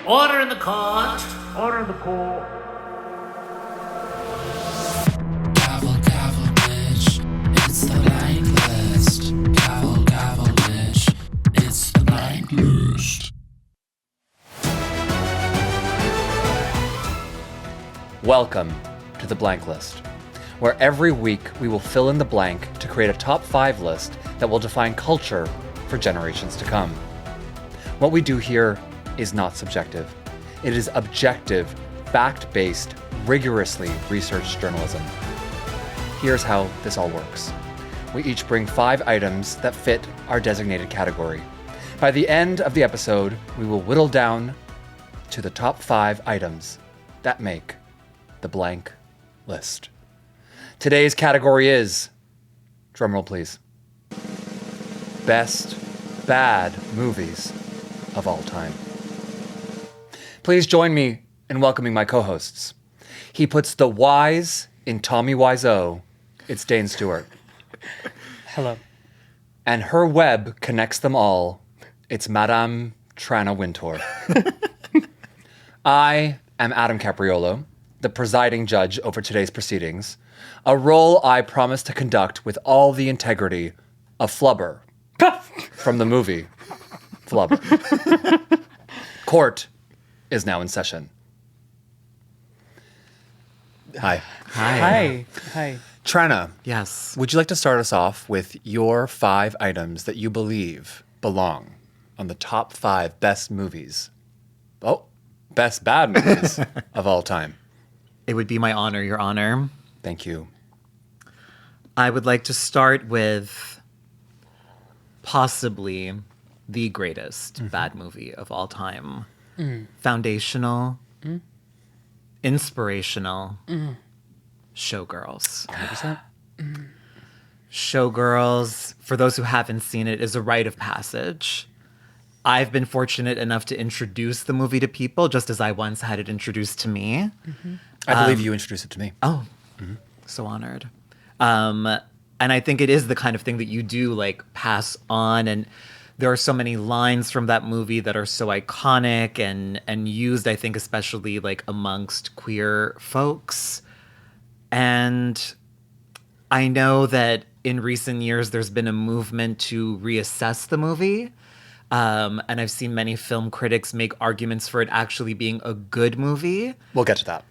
Order in the court. Order in the court. Gavel, gavel, bitch. It's the blank list. Gavel, gavel, bitch. It's the blank list. Welcome to the Blank List, where every week we will fill in the blank to create a top 5 list that will define culture for generations to come. What we do here is not subjective. It is objective, fact-based, rigorously researched journalism. Here's how this all works. We each bring 5 items that fit our designated category. By the end of the episode, we will whittle down to the top 5 items that make the blank list. Today's category is, drumroll please, best bad movies of all time. Please join me in welcoming my co-hosts. He puts the Y's in Tommy Wiseau. It's Dane Stewart. Hello. And her web connects them all. It's Madame Tranna Wintour. I am Adam Capriolo, the presiding judge over today's proceedings, a role I promise to conduct with all the integrity of Flubber from the movie Flubber. Court is now in session. Hi. Hi. Tranna, Yes. would you like to start us off with your 5 items that you believe belong on the top 5 best movies? Oh, best bad movies of all time. It would be my honor, Your Honor. Thank you. I would like to start with possibly the greatest bad movie of all time. Foundational, inspirational, Showgirls. 100%? Showgirls, for those who haven't seen it, is a rite of passage. I've been fortunate enough to introduce the movie to people, just as I once had it introduced to me. I believe you introduced it to me. Oh, so honored. And I think it is the kind of thing that you do like pass on. And there are so many lines from that movie that are so iconic and used, I think, especially like amongst queer folks. And I know that in recent years, there's been a movement to reassess the movie. And I've seen many film critics make arguments for it actually being a good movie. We'll get to that.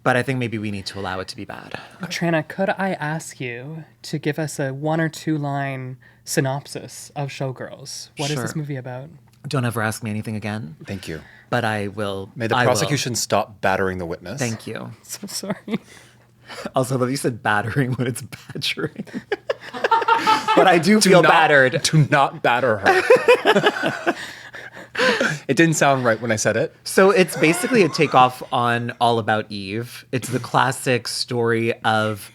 But I think maybe we need to allow it to be bad. Tranna, could I ask you to give us a 1 or 2 line synopsis of Showgirls? What is Sure. this movie about? Don't ever ask me anything again. Thank you. But I will. May the I will. prosecution stop battering the witness. Thank you. So sorry. Also, though you said battering when it's badgering. But I do feel battered. Do not batter her. It didn't sound right when I said it. So it's basically a takeoff on All About Eve. It's the classic story of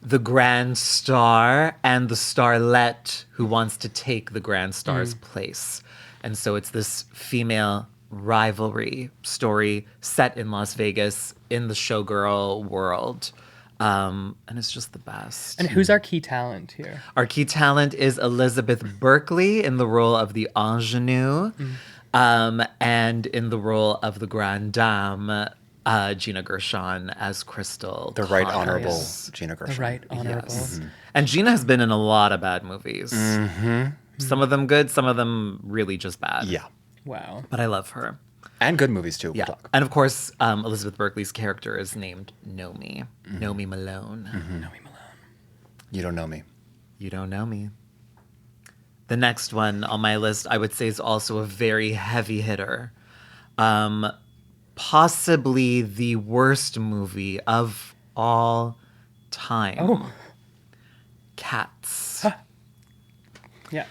the grand star and the starlet who wants to take the grand star's place. And so it's this female rivalry story set in Las Vegas in the showgirl world. And it's just the best. And who's our key talent here? Our key talent is Elizabeth Berkley in the role of the ingenue. And in the role of the grande dame, Gina Gershon as Crystal. The Right Connors. Honorable Gina Gershon. The Right Honorable. Yes. And Gina has been in a lot of bad movies. Some of them good, some of them really just bad. Yeah. Wow. But I love her. And good movies, too. Yeah. We'll talk. And of course, Elizabeth Berkley's character is named Nomi. Nomi Malone. Nomi Malone. You don't know me. You don't know me. The next one on my list, I would say, is also a very heavy hitter. Possibly the worst movie of all time. Oh. Cats. Yeah.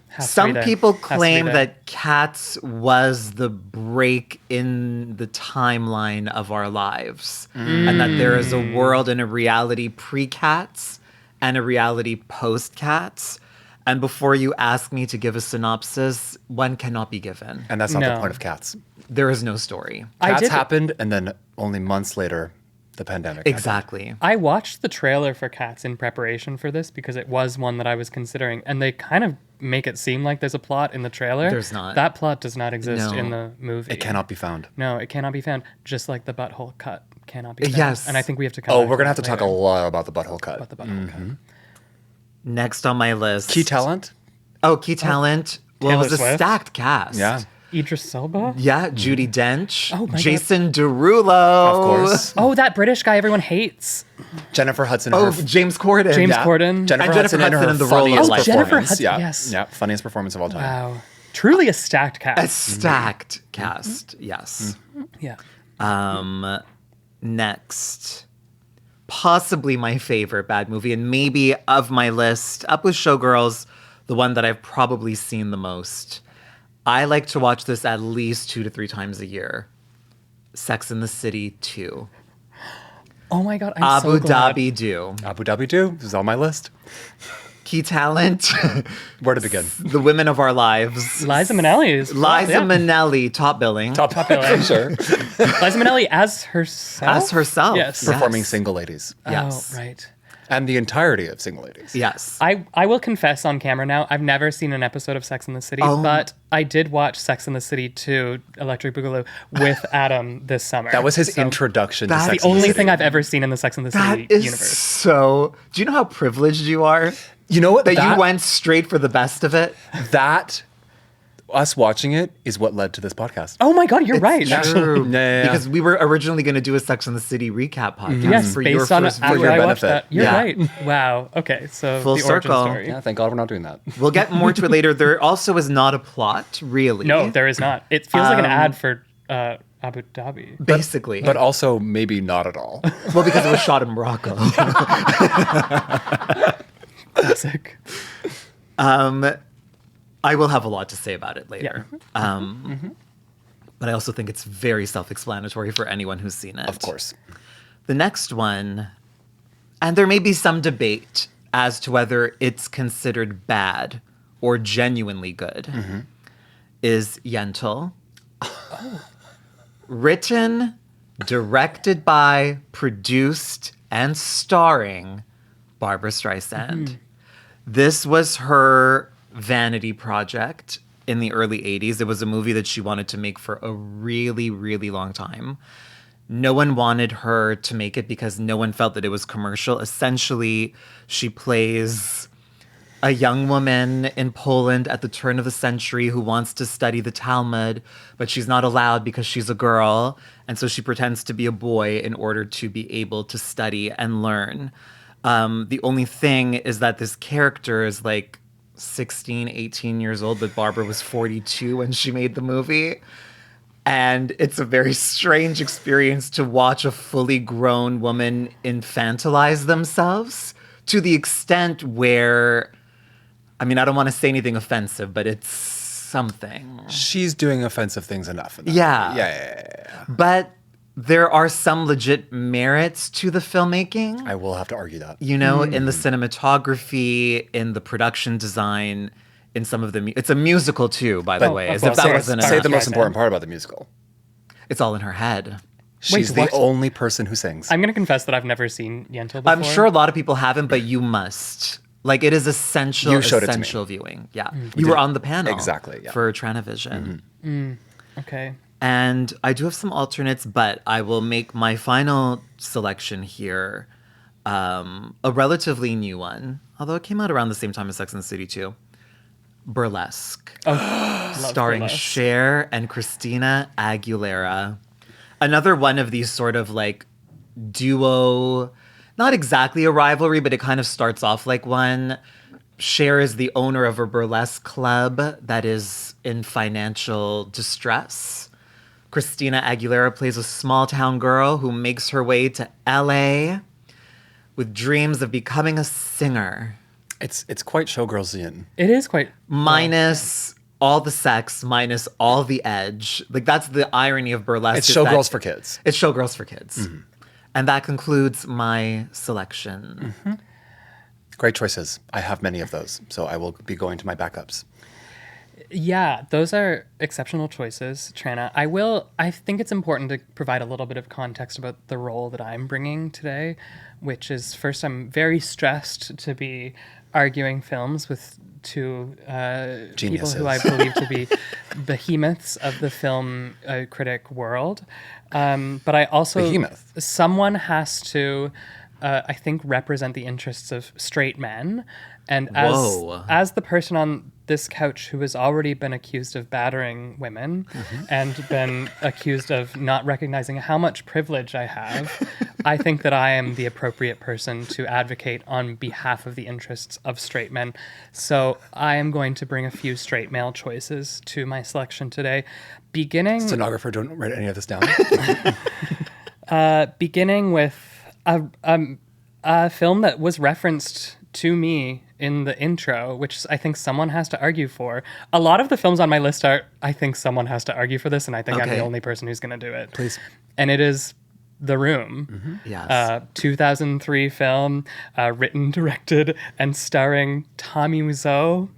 Has to be Some there. people Has to be claim there. that Cats was the break in the timeline of our lives. And that there is a world and a reality pre-Cats and a reality post-Cats. And before you ask me to give a synopsis, one cannot be given. And that's not the No. point of Cats. There is no story. I Cats did- happened, and then only months later, the pandemic happened. Exactly. I watched the trailer for Cats in preparation for this because it was one that I was considering, and they kind of make it seem like there's a plot in the trailer. There's not. That plot does not exist No. in the movie. It cannot be found. No, it cannot be found. Just like the butthole cut cannot be found. Yes. And I think we have to come Oh, back we're going to have to talk a later lot about the butthole cut. about the butthole cut. Next on my list. Key talent? Oh, key talent. Well, it Taylor was a Swift. stacked cast. Yeah. Idris Elba? Yeah, Judi Dench. Oh my God. Jason Derulo. Of course. Oh, that British guy everyone hates. Jennifer Hudson. Oh, her James Corden. James Yeah. Corden. Jennifer And Jennifer Hudson in Hudson her in the role of funniest life. Jennifer performance. Hudson, Yeah. yes. Yeah, funniest performance of all time. Wow. Truly a stacked A cast. stacked cast. Yes. Yeah. Next, possibly my favorite bad movie, and maybe of my list, up with Showgirls, the one that I've probably seen the most. I like to watch this at least 2 to 3 times a year. Sex and the City 2. Oh my God, I'm Abu so glad. Dhabi Do. Abu Dhabi 2 this is on my list. Key talent, Where to begin? the women of our lives. Liza Minnelli is Liza yeah. Minnelli, top billing. Top billing. Sure. Liza Minnelli as herself. As herself. Yes. Performing Single Ladies. Yes. Oh, right. And the entirety of Single Ladies. Yes. I will confess on camera now, I've never seen an episode of Sex and the City, Oh. but I did watch Sex and the City 2, Electric Boogaloo, with Adam this summer. That was his So introduction to That's Sex the and the only City. thing I've ever seen in the Sex and the That City is universe. so. Do you know how privileged you are? You know what? That you went straight for the best of it? That, us watching it, is what led to this podcast. Oh my God, you're right. True. Yeah. Because we were originally going to do a Sex and the City recap podcast Yes, for your based on first after your I watched benefit. that. You're Yeah. right. Wow. Okay, so Full the origin circle. story. Yeah, thank God we're not doing that. We'll get more to it later. There also is not a plot, really. No, there is not. It feels like an ad for Abu Dhabi. Basically. But also maybe not at all. well, because it was shot in Morocco. Classic. I will have a lot to say about it later. Yeah. But I also think it's very self-explanatory for anyone who's seen it. Of course. The next one, and there may be some debate as to whether it's considered bad or genuinely good, is Yentl. Written, directed by, produced, and starring Barbara Streisand. This was her vanity project in the early 80s. It was a movie that she wanted to make for a really, really long time. No one wanted her to make it because no one felt that it was commercial. Essentially, she plays a young woman in Poland at the turn of the century who wants to study the Talmud, but she's not allowed because she's a girl. And so she pretends to be a boy in order to be able to study and learn. The only thing is that this character is like 16, 18 years old, but Barbara was 42 when she made the movie. And it's a very strange experience to watch a fully grown woman infantilize themselves to the extent where, I mean, I don't want to say anything offensive, but it's something. She's doing offensive things enough. In that Yeah. movie. Yeah. But there are some legit merits to the filmmaking. I will have to argue that. You know, in the cinematography, in the production design, in some of the... it's a musical too, by the Oh, way, of as if course. that Say- wasn't Say enough. the most Streisand. important part about the musical. It's all in her head. She's what? the only person who sings. I'm going to confess that I've never seen Yentl before. I'm sure a lot of people haven't, but you must. Like, it is essential, You showed it to me. essential viewing. Yeah. You were on the panel. Exactly, yeah. For Tranavision. Okay. And I do have some alternates, but I will make my final selection here a relatively new one, although it came out around the same time as Sex and the City too. Burlesque, Love starring Burlesque. Cher and Christina Aguilera. Another one of these sort of like duo, not exactly a rivalry, but it kind of starts off like one. Cher is the owner of a burlesque club that is in financial distress. Christina Aguilera plays a small town girl who makes her way to LA with dreams of becoming a singer. It's quite Showgirlsian. It is quite... Minus all the sex, minus all the edge. Like, that's the irony of burlesque. It's is that Showgirls for kids. It's Showgirls for kids. And that concludes my selection. Great choices. I have many of those, so I will be going to my backups. Yeah, those are exceptional choices, Tranna. I think it's important to provide a little bit of context about the role that I'm bringing today, which is first, I'm very stressed to be arguing films with two people Geniuses. who I believe to be behemoths of the film critic world. But I also... Behemoth. Someone has to, I think, represent the interests of straight men. And Whoa. as the person on this couch who has already been accused of battering women and been accused of not recognizing how much privilege I have, I think that I am the appropriate person to advocate on behalf of the interests of straight men. So I am going to bring a few straight male choices to my selection today, beginning Stenographer, don't write any of this down. beginning with a film that was referenced to me in the intro, which I think someone has to argue for. A lot of the films on my list are, I think someone has to argue for this, and I think I'm Okay. the only person who's going to do it. Please. And it is The Room. Yes. 2003 film, written, directed, and starring Tommy Wiseau.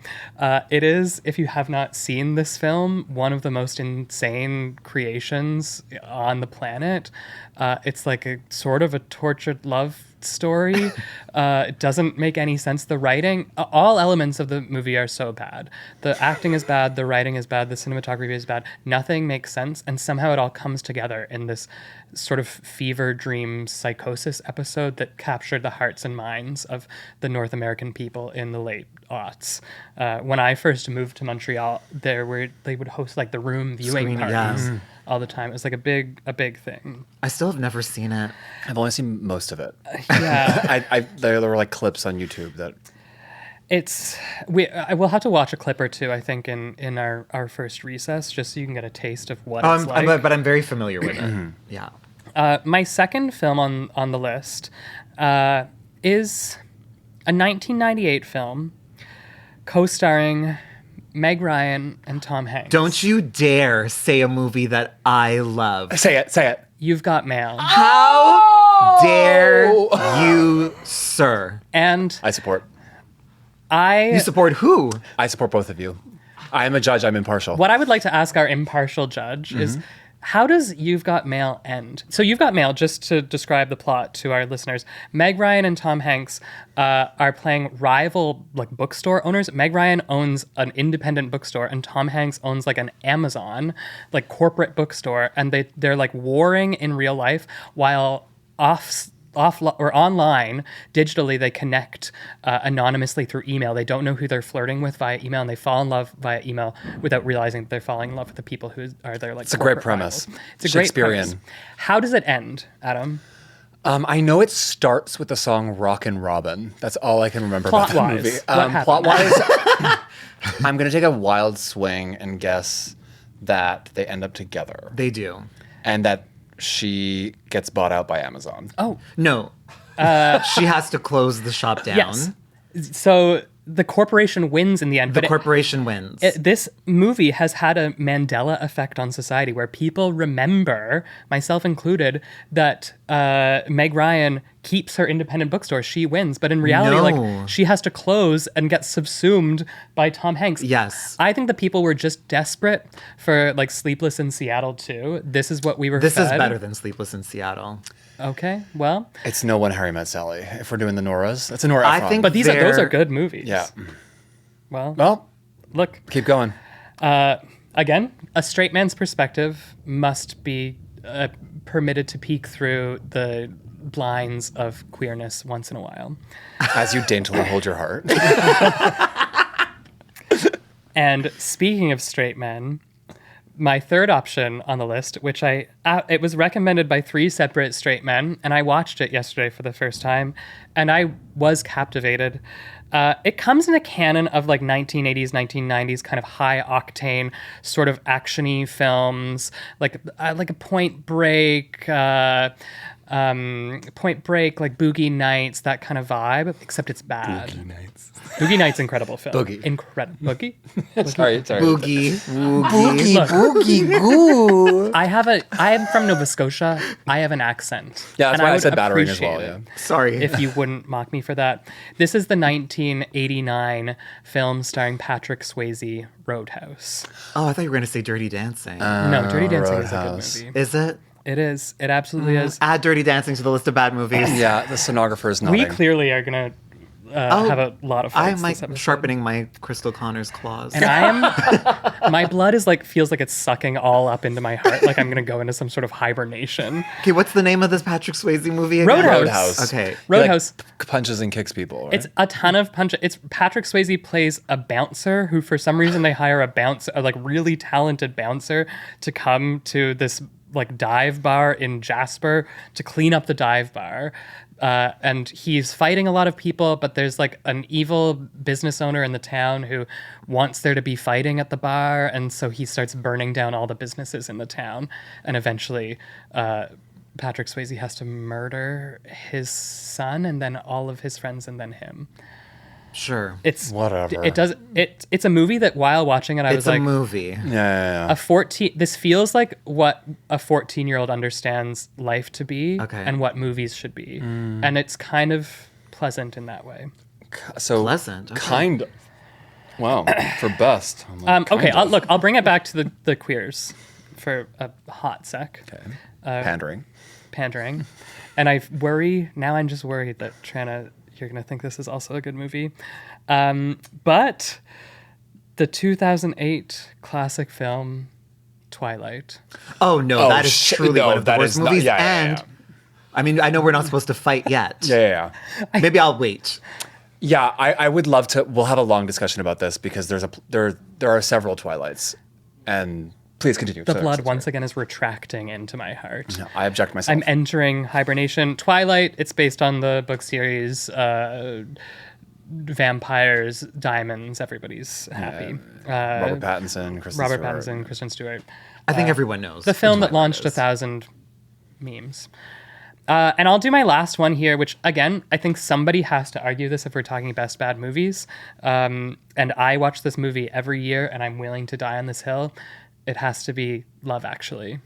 It is, if you have not seen this film, one of the most insane creations on the planet. It's like a sort of a tortured love story. It doesn't make any sense. The writing, all elements of the movie are so bad. The acting is bad, the writing is bad, the cinematography is bad. Nothing makes sense, and somehow it all comes together in this sort of fever dream psychosis episode that captured the hearts and minds of the North American people in the late aughts. When I first moved to Montreal, they would host like the Room viewing Screening, parties yeah. all the time. It was like a big thing. I still have never seen it. I've only seen most of it. Yeah. There were like clips on YouTube that. I will have to watch a clip or two, I think, in our first recess, just so you can get a taste of what it's like. But I'm very familiar with it. Yeah. My second film on the list is a 1998 film co-starring Meg Ryan and Tom Hanks. Don't you dare say a movie that I love. Say it. You've Got Mail. How dare you, sir? And I support. You support who? I support both of you. I am a judge. I'm impartial. what I would like to ask our impartial judge is, how does You've Got Mail end? So You've Got Mail, just to describe the plot to our listeners, Meg Ryan and Tom Hanks are playing rival like bookstore owners. Meg Ryan owns an independent bookstore, and Tom Hanks owns like an Amazon, like corporate bookstore, and they're like warring in real life while off or online, digitally, they connect anonymously through email. They don't know who they're flirting with via email, and they fall in love via email without realizing that they're falling in love with the people who are their like. It's a great premise. Rivals. It's a great Shakespearean. premise. How does it end, Adam? I know it starts with the song "Rockin' Robin." That's all I can remember about the Plot-wise, movie. what happened? Plot-wise, I'm gonna take a wild swing and guess that they end up together, They do. and that she gets bought out by Amazon. Oh, No. She has to close the shop down. yes. So the corporation wins in the end. The but corporation wins. this movie has had a Mandela effect on society where people remember, myself included, that Meg Ryan keeps her independent bookstore. She wins. But in reality, No. like she has to close and get subsumed by Tom Hanks. Yes. I think the people were just desperate for like Sleepless in Seattle too. This is what we were This is fed. better than Sleepless in Seattle. Okay, well, It's no When Harry Met Sally. If we're doing the Noras, it's a Nora I Ephron. think- but those They're- are good movies. yeah. Well, Well, look, keep going. again, a straight man's perspective must be permitted to peek through the blinds of queerness once in a while. As you daintily hold your heart. And speaking of straight men, my third option on the list, which it was recommended by 3 separate straight men, and I watched it yesterday for the first time, and I was captivated. It comes in a canon of like 1980s, 1990s kind of high octane sort of actiony films, like a Point Break, like Boogie Nights, that kind of vibe. Except it's bad. Boogie Nights, incredible film. Boogie. Incredible. Boogie. Sorry. Boogie. Woogie. Look, Boogie goo. I am from Nova Scotia. I have an accent. Yeah, that's and why I would said battering as well, appreciate it Sorry. if you wouldn't mock me for that. This is the 1989 film starring Patrick Swayze, Roadhouse. Oh, I thought you were going to say Dirty Dancing. No, Dirty Dancing Roadhouse. is a good movie. Is it? It is. It absolutely is. Add Dirty Dancing to the list of bad movies. Yeah, the stenographer is We nodding. clearly are going to have a lot of I fights am this episode. sharpening my Crystal Connor's claws. And I am, my blood is like, feels like it's sucking all up into my heart. Like I'm going to go into some sort of hibernation. Okay, what's the name of this Patrick Swayze movie again? Roadhouse. Okay. He, Roadhouse. like, punches and kicks people. Right? It's a ton of punch. It's Patrick Swayze plays a bouncer who, for some reason, they hire a like really talented bouncer to come to this like dive bar in Jasper to clean up the dive bar. And he's fighting a lot of people, but there's like an evil business owner in the town who wants there to be fighting at the bar. And so he starts burning down all the businesses in the town. And eventually, Patrick Swayze has to murder his son and then all of his friends and then him. Sure. It's Whatever. It's a movie that while watching it, I It's was a like, movie. yeah. this feels like what a 14-year-old understands life to be Okay. and what movies should be. And it's kind of pleasant in that way. So Pleasant, okay. Kind of. Wow. For best. I'm like, Okay, kind of. look, I'll bring it back to the queers for a hot sec. Okay. Pandering. Pandering. And I'm just worried that Tranna, you're going to think this is also a good movie. But the 2008 classic film, Twilight. Oh, no, Oh, that is shit, truly no, one of the that worst is not- movies. yeah, yeah, and, yeah. I mean, I know we're not supposed to fight yet. Yeah. Maybe I'll wait. Yeah, I would love to. We'll have a long discussion about this because there are several Twilights, and please continue. The Sorry, blood sorry. once again is retracting into my heart. No, I object myself. I'm entering hibernation. Twilight, it's based on the book series Vampires, Diamonds, everybody's happy. Robert Pattinson, Kristen Stewart. Pattinson, Kristen Stewart. I think everyone knows. The film what that launched Twilight is. 1,000 memes. And I'll do my last one here, which, again, I think somebody has to argue this if we're talking best bad movies. And I watch this movie every year, and I'm willing to die on this hill. It has to be Love, Actually.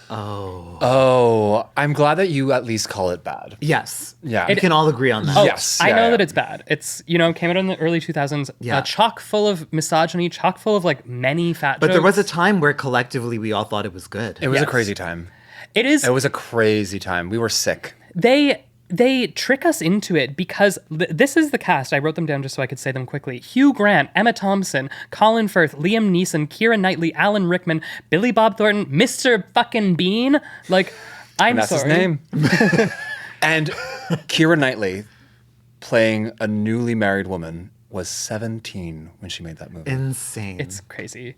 Oh, I'm glad that you at least call it bad. Yes. Yeah. We can all agree on that. Oh, Yes, I yeah, know yeah. that it's bad. It's, came out in the early 2000s, Yeah. chock full of misogyny, chock full of, like, many fat But jokes. there was a time where collectively we all thought it was good. It was a Yes. crazy time. It is... It was a crazy time. We were sick. They trick us into it because this is the cast. I wrote them down just so I could say them quickly. Hugh Grant, Emma Thompson, Colin Firth, Liam Neeson, Keira Knightley, Alan Rickman, Billy Bob Thornton, Mr. fucking Bean. Like, I'm And that's sorry. his name. And Keira Knightley, playing a newly married woman, was 17 when she made that movie. Insane. It's crazy.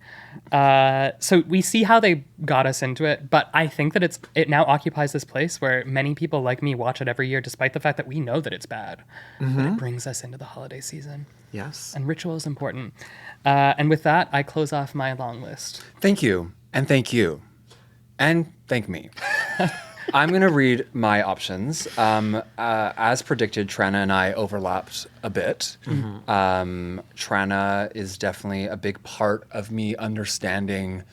So we see how they got us into it, but I think that it now occupies this place where many people like me watch it every year, despite the fact that we know that it's bad. But it brings us into the holiday season. yes. And ritual is important. And with that, I close off my long list. Thank you. And thank you. And thank me. I'm going to read my options. As predicted, Tranna and I overlapped a bit. Tranna is definitely a big part of me understanding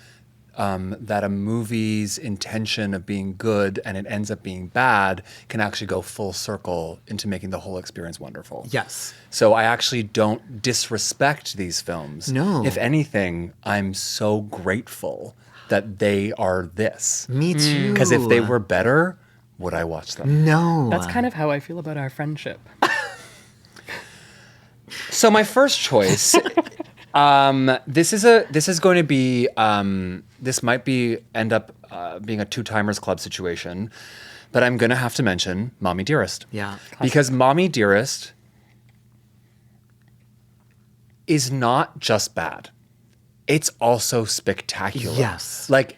that a movie's intention of being good and it ends up being bad can actually go full circle into making the whole experience wonderful. Yes. So I actually don't disrespect these films. No. If anything, I'm so grateful that they are this. Me too. Because if they were better, would I watch them? No. That's kind of how I feel about our friendship. So my first choice, this is going to be this might be end up being a Two Timers Club situation, but I'm going to have to mention Mommy Dearest. Yeah. Because Mommy Dearest is not just bad. It's also spectacular. Yes. Like,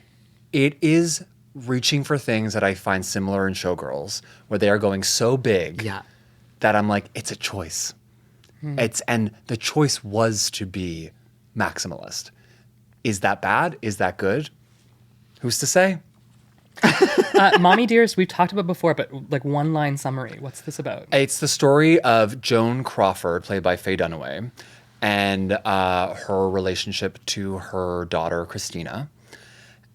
it is reaching for things that I find similar in Showgirls, where they are going so big Yeah. that I'm like, it's a choice. And the choice was to be maximalist. Is that bad? Is that good? Who's to say? Mommy Dearest, we've talked about before, but like one line summary. What's this about? It's the story of Joan Crawford, played by Faye Dunaway, and her relationship to her daughter, Christina,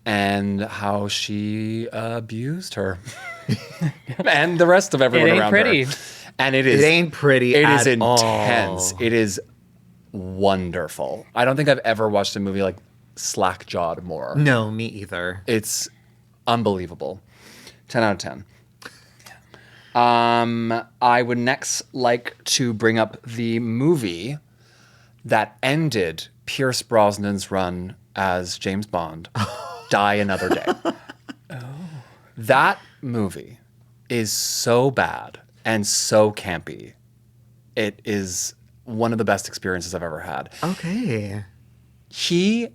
and how she abused her. And the rest of everyone It ain't around pretty. her. And it is. It ain't pretty It at is intense. all. It is wonderful. I don't think I've ever watched a movie like slack-jawed more. No, me either. It's unbelievable. 10 out of 10. I would next like to bring up the movie that ended Pierce Brosnan's run as James Bond, Die Another Day. That movie is so bad and so campy. It is one of the best experiences I've ever had. Okay. He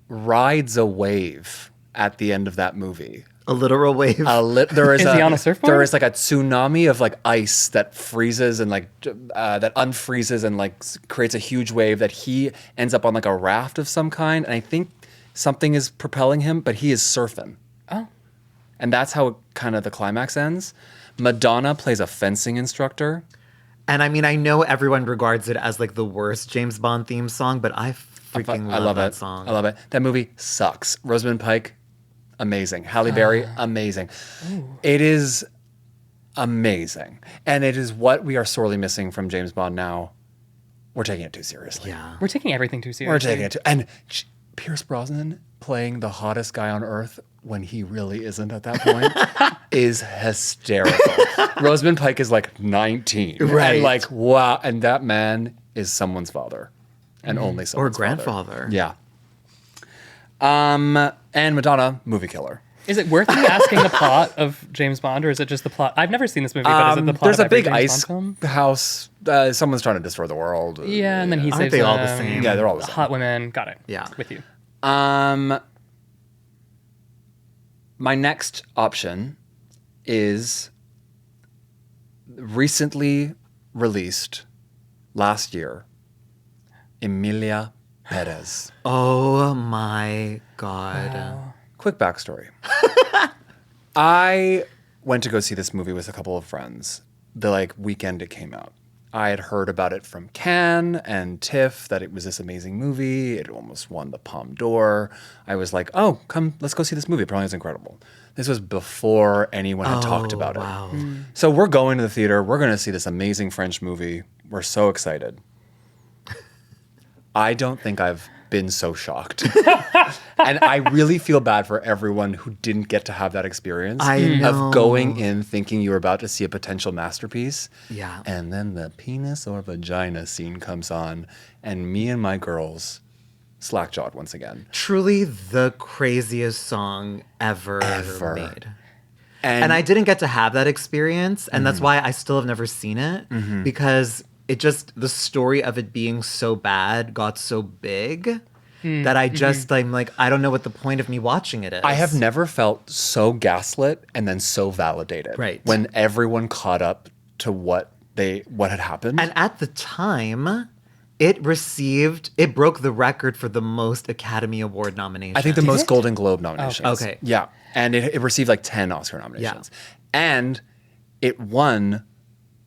rides a wave at the end of that movie. A literal wave. Is he on a surfboard? There is like a tsunami of like ice that freezes and like that unfreezes and like creates a huge wave that he ends up on like a raft of some kind. And I think something is propelling him, but he is surfing. Oh. And that's how kind of the climax ends. Madonna plays a fencing instructor. And I mean, I know everyone regards it as like the worst James Bond theme song, but I freaking love that song. I love it. That movie sucks. Rosamund Pike, amazing. Halle Berry, amazing. It is amazing. And it is what we are sorely missing from James Bond now. We're taking it too seriously. Yeah. We're taking everything too seriously. We're taking it too. And Pierce Brosnan playing the hottest guy on earth when he really isn't at that point is hysterical. Rosamund Pike is like 19. Right. And like, wow. And that man is someone's father. And only Or someone's grandfather. father. Yeah. And Madonna, movie killer. Is it worth me asking the plot of James Bond, or is it just the plot? I've never seen this movie, but is it the plot There's of a every big James ice Bond film? house. Someone's trying to destroy the world. Yeah, and then he Aren't saves they all the them. same? Yeah, they're all the same. Hot women. Got it. Yeah. With you. My next option is recently released last year, Emilia Perez. Oh my God. Quick backstory. I went to go see this movie with a couple of friends the like weekend it came out. I had heard about it from Cannes and TIFF that it was this amazing movie. It almost won the Palme d'Or. I was like, oh, come, let's go see this movie. Apparently it's incredible. This was before anyone had talked about wow. it. So we're going to the theater. We're going to see this amazing French movie. We're so excited. I don't think I've been so shocked. And I really feel bad for everyone who didn't get to have that experience I know. of going in thinking you were about to see a potential masterpiece. Yeah. And then the penis or vagina scene comes on, and me and my girls slack-jawed once again. Truly the craziest song ever Ever. made. And I didn't get to have that experience, and that's why I still have never seen it, because it just, the story of it being so bad got so big that I just, I'm like, I don't know what the point of me watching it is. I have never felt so gaslit and then so validated. Right. When everyone caught up to what had happened. And at the time, it broke the record for the most Academy Award nominations. I think the most Golden Globe nominations. Okay. Yeah. And it received like 10 Oscar nominations. And it won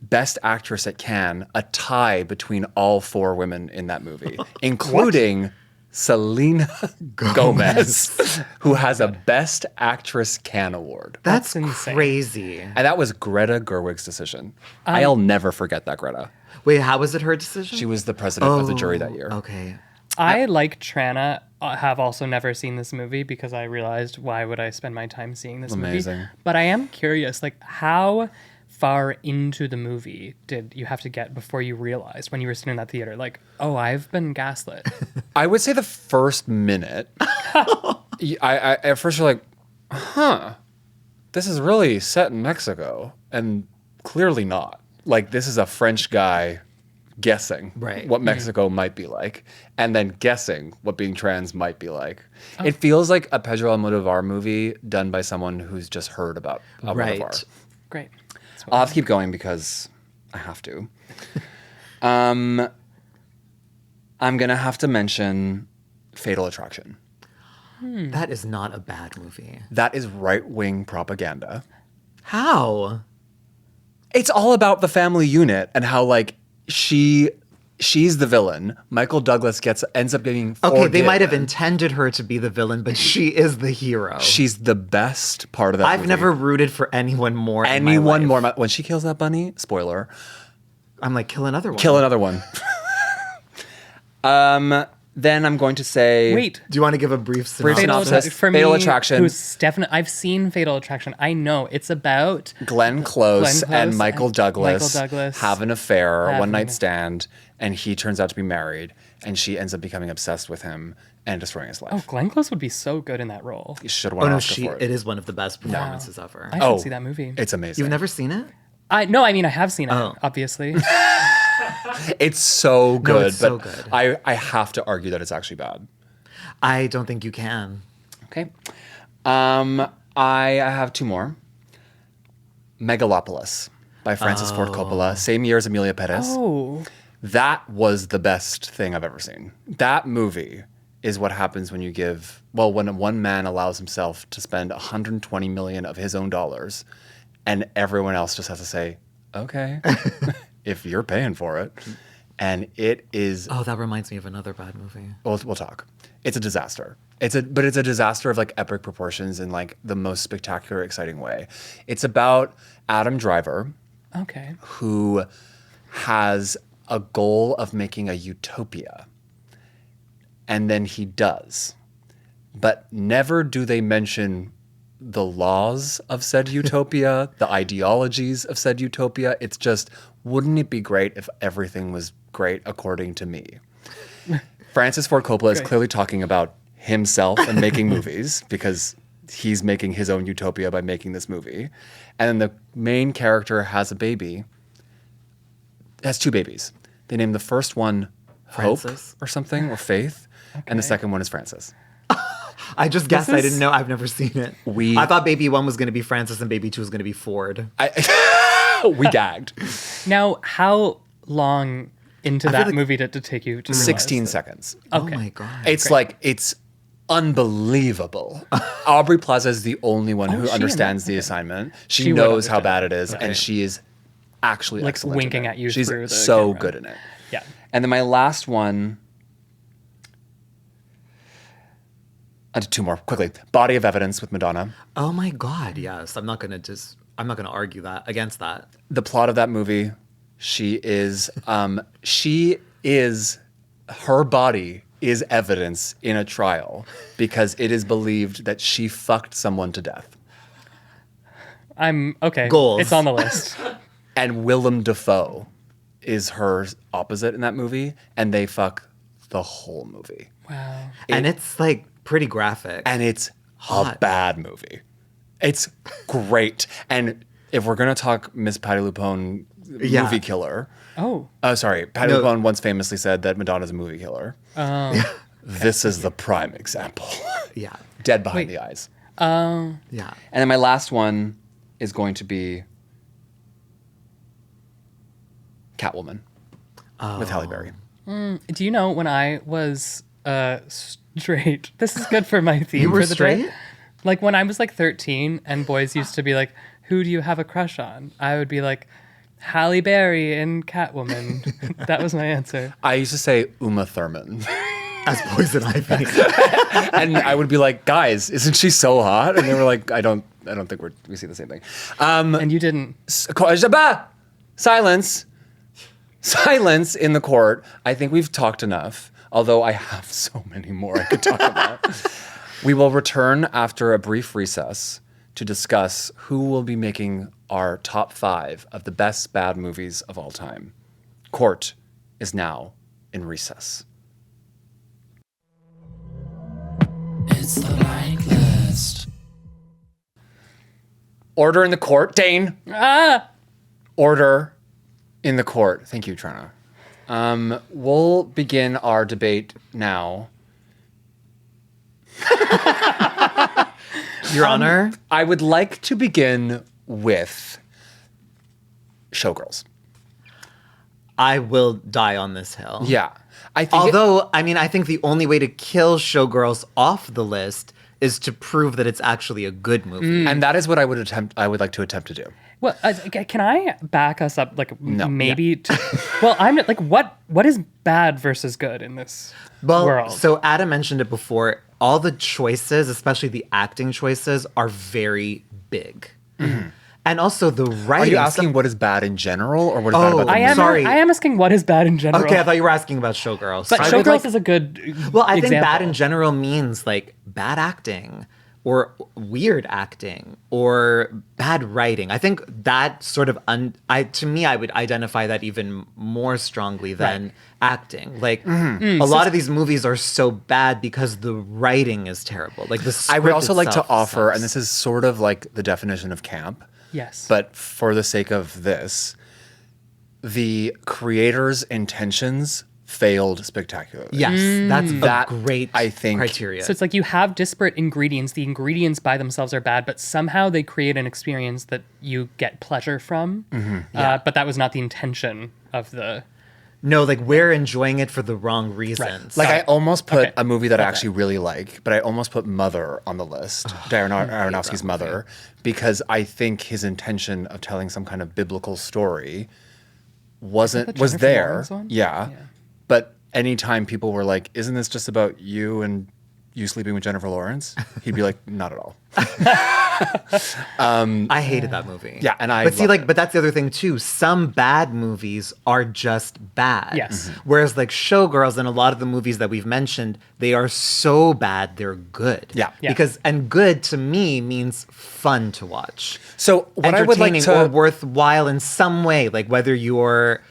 Best Actress at Cannes, a tie between all four women in that movie, including Selena Gomez, who has a Best Actress Cannes award. That's insane. crazy. And that was Greta Gerwig's decision. I'll never forget that, Greta. Wait, how was it her decision? She was the president of the jury that year. Okay. I, like Tranna, have also never seen this movie because I realized why would I spend my time seeing this Amazing. movie. But I am curious, like, how far into the movie did you have to get before you realized when you were sitting in that theater, like, oh, I've been gaslit? I would say the first minute, I at first you're like, huh, this is really set in Mexico. And clearly not. Like, this is a French guy guessing Right. what Mexico might be like, and then guessing what being trans might be like. It feels like a Pedro Almodovar movie done by someone who's just heard about Almodovar. Right. Great. I'll have to keep going because I have to. I'm going to have to mention Fatal Attraction. That is not a bad movie. That is right-wing propaganda. How? It's all about the family unit and how, like, she's the villain. Michael Douglas ends up getting Okay, they might have forgiven. intended her to be the villain, but she is the hero. She's the best part of that I've movie. never rooted for anyone more. in my life. When she kills that bunny, spoiler, I'm like, kill another one. kill another one. Then I'm going to say... Wait. Do you want to give a brief synopsis? synopsis. For Fatal me, Attraction. Who's definitely, I've seen Fatal Attraction. I know it's about Glenn Close, and Michael Douglas, Douglas have an affair, a have one-night an- stand, and he turns out to be married, and she ends up becoming obsessed with him and destroying his life. Oh, Glenn Close would be so good in that role. You should have Oh won an no, Oscar for it is one of the best performances ever. I should see that movie. It's amazing. You've never seen it? I mean, I have seen it, Oh. obviously. It's so good, it's so but good. I have to argue that it's actually bad. I don't think you can. Okay. I have two more. Megalopolis by Francis Ford Coppola. Same year as Amelia Perez. Oh, That was the best thing I've ever seen. That movie is what happens when when one man allows himself to spend 120 million of his own dollars and everyone else just has to say, okay, if you're paying for it. And it is, Oh, that reminds me of another bad movie. we'll talk. It's a disaster. But it's a disaster of like epic proportions in like the most spectacular, exciting way. It's about Adam Driver, okay. who has a goal of making a utopia. And then he does. But never do they mention the laws of said utopia, the ideologies of said utopia. It's just, wouldn't it be great if everything was great according to me? Francis Ford Coppola is clearly talking about himself and making movies because he's making his own utopia by making this movie. And then the main character has a baby. Has two babies. They name the first one Francis? Hope or something, or Faith. And the second one is Francis. I just guessed. I is- didn't know. I've never seen it. I thought baby one was going to be Francis and baby two was going to be Ford. We gagged. Now, how long into feel that like- movie did it take you to realize 16 that? seconds. Oh my God. It's unbelievable. Aubrey Plaza is the only one who she in understands that? the Okay. assignment. She She would knows how understand. bad it is, and she is actually Like excellent winking in it. at you She's through the so camera. good in it. Yeah. And then my last one, I did two more quickly. Body of Evidence with Madonna. Oh my God. Yes. I'm not going to argue that against that. The plot of that movie, she is her body is evidence in a trial because it is believed that she fucked someone to death. I'm okay. Goals. It's on the list. And Willem Dafoe is her opposite in that movie, and they fuck the whole movie. Wow. And it's like pretty graphic. And it's a Hot. bad movie. It's great. And if we're going to talk Miss Patti LuPone Yeah. movie killer, Oh. sorry, Patti No. LuPone once famously said that Madonna's a movie killer. Oh. This is the prime example. yeah. Dead behind the eyes. Yeah. And then my last one is going to be Catwoman with Halle Berry. Do you know when I was straight? This is good for my theme You were for the day. straight? Like when I was like 13 and boys used to be like, "Who do you have a crush on?" I would be like, Halle Berry in Catwoman. That was my answer. I used to say Uma Thurman. As Poison Ivy. And I would be like, guys, isn't she so hot? And they were like, I don't think we see the same thing. And you didn't. Silence. Silence in the court. I think we've talked enough, although I have so many more I could talk about. We will return after a brief recess to discuss who will be making our top 5 of the best bad movies of all time. Court is now in recess. It's the blank list. Order in the court. Dane. Order in the court. Thank you, Tranna. We'll begin our debate now. Your Honor. I would like to begin with Showgirls. I will die on this hill. Yeah. I think Although, I think the only way to kill Showgirls off the list is to prove that it's actually a good movie. and that is what I would like to attempt to do. Well, can I back us up? Like No. maybe. Well, I'm not, like, what is bad versus good in this world? So Adam mentioned it before. All the choices, especially the acting choices, are very big. And And also the Are writing. you asking what is bad in general or what is bad about the I movie? am. Sorry. I am asking what is bad in general. Okay, I thought you were asking about Showgirls. But I would Showgirls is a good Well, I think example. bad in general means like bad acting or weird acting or bad writing. I think that sort of to me, I would identify that even more strongly than acting. Like a lot of these movies are so bad because the writing is terrible. Like the script I would also like to itself offer, sucks. and this is sort of like the definition of camp, Yes. but for the sake of this, the creator's intentions failed spectacularly. Yes, that's That, a great I think- criteria. So it's like you have disparate ingredients. The ingredients by themselves are bad, but somehow they create an experience that you get pleasure from. But that was not the intention of the. No, like we're enjoying it for the wrong reasons. Like I almost put Okay. a movie that I actually really like, but I almost put Mother on the list, Darren Aronofsky's Mother, because I think his intention of telling some kind of biblical story the was Jennifer there. Lawrence one? Yeah. But anytime people were like, "Isn't this just about you and you sleeping with Jennifer Lawrence?" He'd be like, "Not at all." I hated that movie. Yeah, and I But see, loved like, it. but that's the other thing too. Some bad movies are just bad. Yes. Whereas like Showgirls and a lot of the movies that we've mentioned, they are so bad they're good. Yeah. Yeah. Because and good to me means fun to watch. So what I would like Entertaining or to worthwhile in some way, like whether you're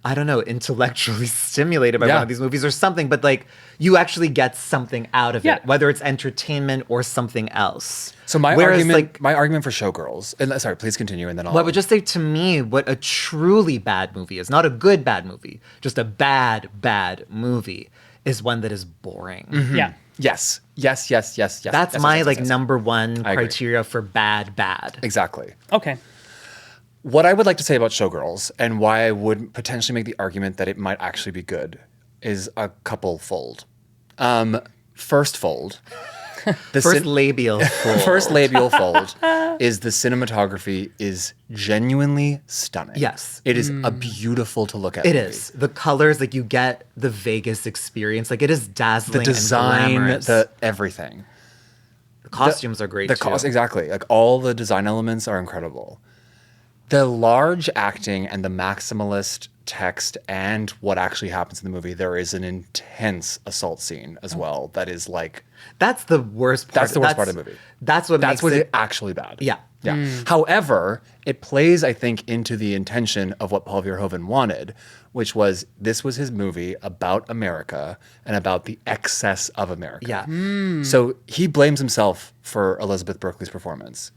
I don't know, intellectually stimulated by Yeah. one of these movies or something, but like you actually get something out of Yeah. it, whether it's entertainment or something else. So my Whereas, argument for Showgirls, and sorry, please continue, and then I'll. Well, I would just say to me, what a truly bad movie is, not a good bad movie, just a bad movie, is one that is boring. Yeah. Yes. That's Yes, my yes, like yes. number one I agree. criteria for bad. Exactly. Okay. What I would like to say about Showgirls and why I would potentially make the argument that it might actually be good is a couple fold. First fold. The First labial fold. first labial fold is the cinematography is genuinely stunning. Yes. It is a beautiful to look at. It movie. is. The colors, like you get the Vegas experience. Like it is dazzling. The design, and glamorous. the everything. The costumes are great too. Exactly. Like all the design elements are incredible. The large acting and the maximalist text and what actually happens in the movie, there is an intense assault scene as well. That is like That's the worst part. That's the worst part of the movie. That's what that's makes what it is actually bad. Yeah. Yeah. However, it plays, I think, into the intention of what Paul Verhoeven wanted, which was this was his movie about America and about the excess of America. Yeah. So he blames himself for Elizabeth Berkley's performance,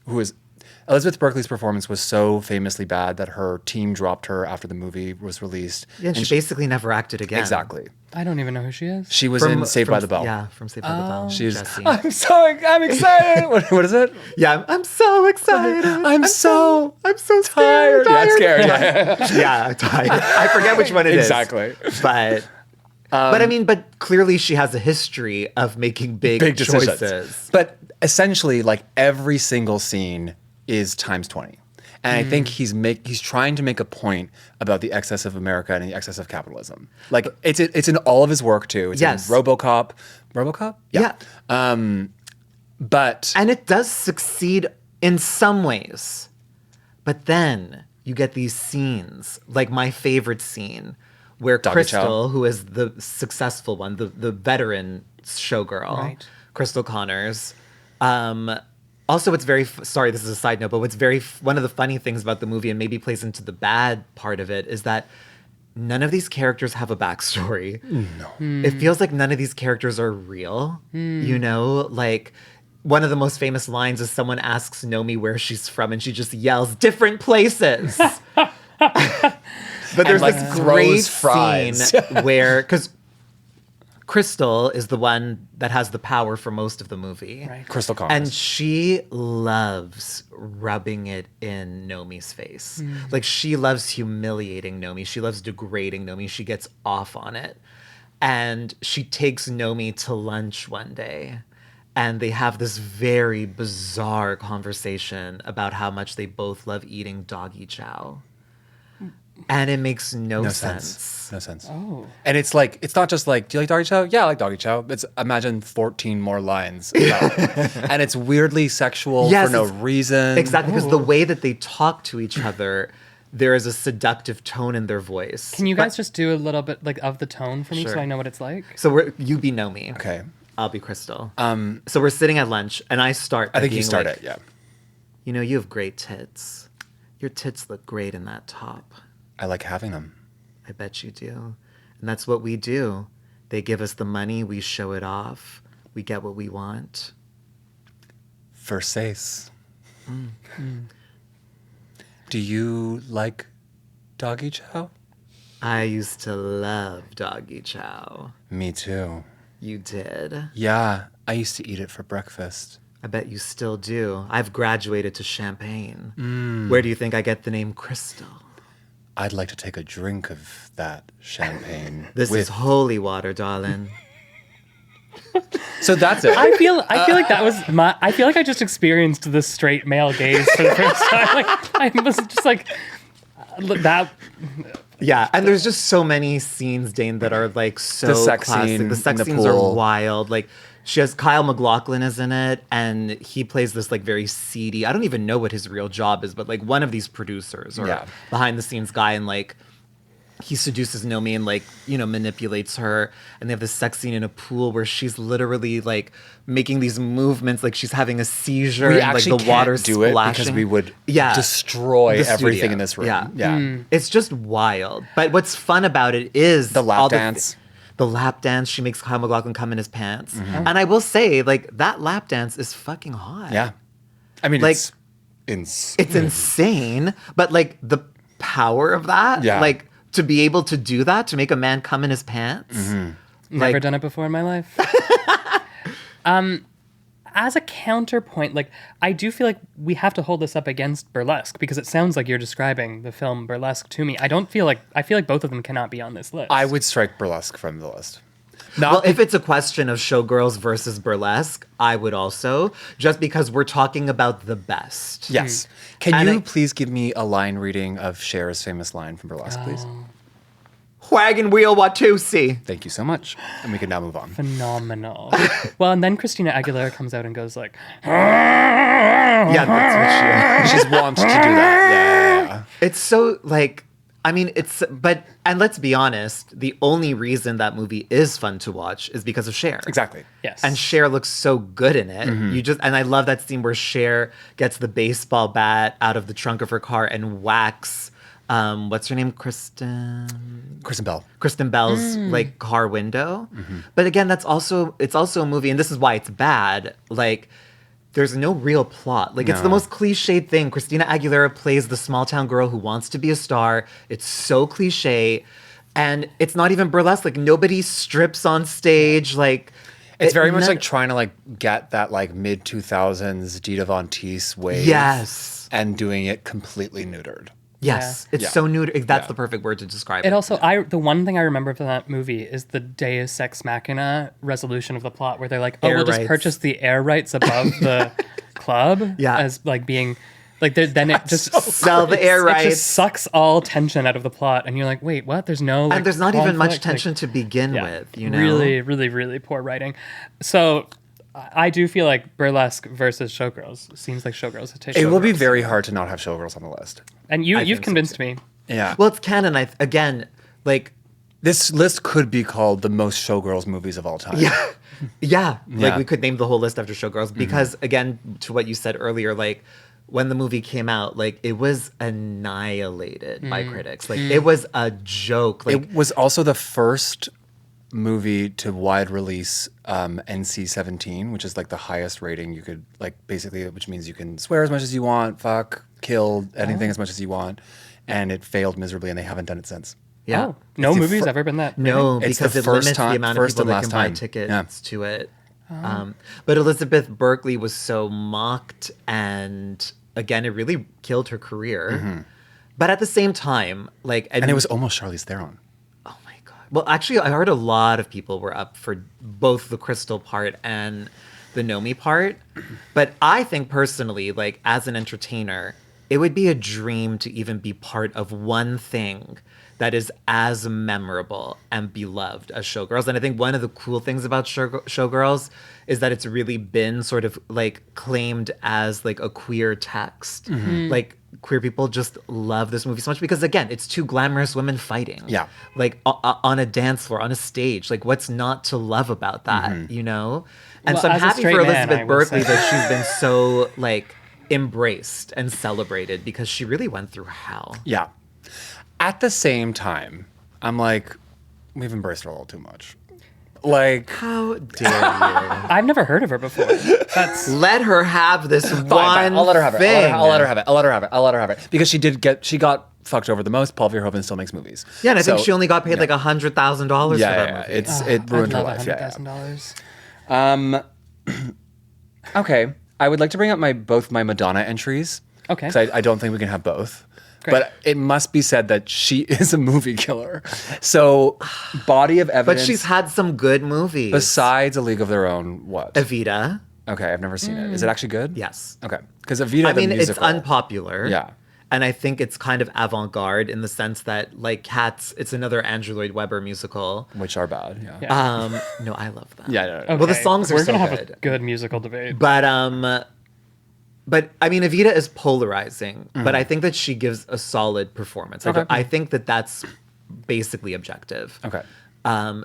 Elizabeth Berkley's performance was so famously bad that her team dropped her after the movie was released. Yeah, and she basically never acted again. Exactly. I don't even know who she is. She was in Saved by the Bell. Yeah, from Saved by the Bell. She's. Jessie. I'm excited. what is it? Yeah, I'm so excited. I'm so scared. Yeah, scared. Yeah. Yeah, I'm tired. I forget which one it is. Exactly. But I mean, but clearly she has a history of making big decisions. choices. But essentially, like every single scene is times 20. And I think he's trying to make a point about the excess of America and the excess of capitalism. Like it's in all of his work too. It's Yes. in RoboCop. RoboCop? Yeah. But And it does succeed in some ways. But then you get these scenes, like my favorite scene, where Doggy Crystal, Chow. who is the successful one, the veteran showgirl, Right. Crystal Connors. Also, it's very sorry. This is a side note, but what's one of the funny things about the movie, and maybe plays into the bad part of it, is that none of these characters have a backstory. No, it feels like none of these characters are real. You know, like. One of the most famous lines is someone asks Nomi where she's from, and she just yells, "Different places." But there's like, this throws great fries. scene where, because Crystal is the one that has the power for most of the movie. Right. Crystal Connors. And she loves rubbing it in Nomi's face. Like, she loves humiliating Nomi. She loves degrading Nomi. She gets off on it. And she takes Nomi to lunch one day. And they have this very bizarre conversation about how much they both love eating doggy chow. And it makes no No sense. sense. No sense. Oh. And it's like, it's not just like, do you like doggy chow? Yeah, I like doggy chow. It's imagine 14 more lines. About it. And it's weirdly sexual Yes, for no it's- reason. Exactly, because the way that they talk to each other, there is a seductive tone in their voice. Can you guys just do a little bit like of the tone for me Sure. so I know what it's like? So you be Nomi. Okay. I'll be Crystal. So we're sitting at lunch, and I start. I by think you being start like, it, yeah. You know, you have great tits. Your tits look great in that top. I like having them. I bet you do. And that's what we do. They give us the money, we show it off, we get what we want. Versace. Do you like doggy chow? I used to love doggy chow. Me too. You did? Yeah, I used to eat it for breakfast. I bet you still do. I've graduated to champagne. Where do you think I get the name Crystal? I'd like to take a drink of that champagne. This is holy water, darling. So that's it. I feel like that was I feel like I just experienced the straight male gaze for the first time. Like I was just like that. Yeah, and there's just so many scenes, Dane, that are like so The sex classic. scene The sex in the scenes are pool. wild. Like she has Kyle MacLachlan is in it, and he plays this like very seedy. I don't even know what his real job is, but like one of these producers or Yeah. behind the scenes guy, and like he seduces Nomi and like manipulates her, and they have this sex scene in a pool where she's literally like making these movements like she's having a seizure. We and, actually like the water's can't do it because splashing. we would Yeah. destroy The everything studio. in this room. Yeah. Yeah. It's just wild. But what's fun about it is The lap all dance. The lap dance. She makes Kyle MacLachlan come in his pants. Mm-hmm. And I will say, like, that lap dance is fucking hot. Yeah. I mean, Like, it's insane. It's insane. But, like, the power of that, Yeah. like, to be able to do that, to make a man come in his pants. Mm-hmm. Never Like- done it before in my life. As a counterpoint, like I do feel like we have to hold this up against Burlesque because it sounds like you're describing the film Burlesque to me. I feel like both of them cannot be on this list. I would strike burlesque from the list. Well, if it's a question of Showgirls versus Burlesque, I would also, just because we're talking about the best. Yes. Can And you I- please give me a line reading of Cher's famous line from burlesque, please? Wagon wheel Watusi. Thank you so much. And we can now move on. Phenomenal. Well, and then Christina Aguilera comes out and goes like, Yeah, that's what She's wont to do that. Yeah. It's so like, I mean, and let's be honest, the only reason that movie is fun to watch is because of Cher. Exactly. yes. And Cher looks so good in it. Mm-hmm. And I love that scene where Cher gets the baseball bat out of the trunk of her car and whacks, what's her name? Kristen Bell's like car window. But again, it's also a movie, and this is why it's bad. Like, there's no real plot. Like, it's the No. most cliched thing. Christina Aguilera plays the small town girl who wants to be a star. It's so cliche. And it's not even burlesque. Like, nobody strips on stage. Like, It's very much none- like trying to like get that like mid 2000s Dita Von Teese wave. Yes. And doing it completely neutered. Yes. Yeah. It's Yeah. so new. That's Yeah. the perfect word to describe It it. also, the one thing I remember from that movie is the Deus Ex Machina resolution of the plot, where they're like, "Oh, Air we'll just rights. purchase the air rights above the club," Yeah. as like being, like then it just Sell the air it rights. just sucks all tension out of the plot, and you're like, "Wait, what? There's no." Like, And there's not even much conflict? tension Like, to begin yeah, with, you know? really, really, really poor writing. So. I do feel like Burlesque versus Showgirls seems like Showgirls would take. It will be Showgirls. very hard to not have Showgirls on the list. and I you've think so, convinced too. me. Yeah. Well, it's canon. Again, like, This list could be called the most Showgirls movies of all time. yeah, like Yeah. we could name the whole list after Showgirls because, again, to what you said earlier, like, when the movie came out, like, it was annihilated by critics. Like, it was a joke. Like, It was also the first movie to wide release NC-17, which is like the highest rating you could, like, basically, which means you can swear as much as you want, fuck, kill anything as much as you want, and it failed miserably, and they haven't done it since. yeah. Oh, no It's the movie's fir- ever been that. No, It's because the it first limits time- the amount of first people and that can last buy time. tickets Yeah. to it. But Elizabeth Berkley was so mocked, and again, it really killed her career. But at the same time, like, And it was almost Charlize Theron. oh my god. Well, actually, I heard a lot of people were up for both the Crystal part and the Nomi part. But I think personally, like, as an entertainer, it would be a dream to even be part of one thing that is as memorable and beloved as Showgirls. And I think one of the cool things about Showgirls is that it's really been sort of like claimed as like a queer text. Like queer people just love this movie so much because again, it's two glamorous women fighting. Yeah. Like on a dance floor, on a stage. Like what's not to love about that, you know? And Well, so I'm as a happy straight for man, Elizabeth I would Berkley say. that she's been so like embraced and celebrated because she really went through hell. Yeah. At the same time, I'm like, we've embraced her a little too much. Like, How dare you? I've never heard of her before. That's Let her have this fine, one I'll let her have it. thing. I'll let her have it. I'll let her have it. I'll let her have it. Because she got fucked over the most. Paul Verhoeven still makes movies. Yeah, and I think So, she only got paid like $100,000 for that movie. It ruined her I'd life. love Yeah, $100,000. Okay, I would like to bring up both my Madonna entries. Okay. Because I don't think we can have both. Great. But it must be said that she is a movie killer. So, body of evidence. But she's had some good movies. besides A League of Their Own. What? Evita. Okay, I've never seen it. Is it actually good? Yes. Okay, because Evita, I mean, the it's musical. unpopular. Yeah. And I think it's kind of avant-garde in the sense that, like, Cats, it's another Andrew Lloyd Webber musical. Which are bad. Yeah. Yeah. No, I love that. Yeah. No. Okay, Well, the songs are we're so gonna have good. a good musical debate. But I mean, Evita is polarizing, but I think that she gives a solid performance. Okay. I think that that's basically objective. Okay.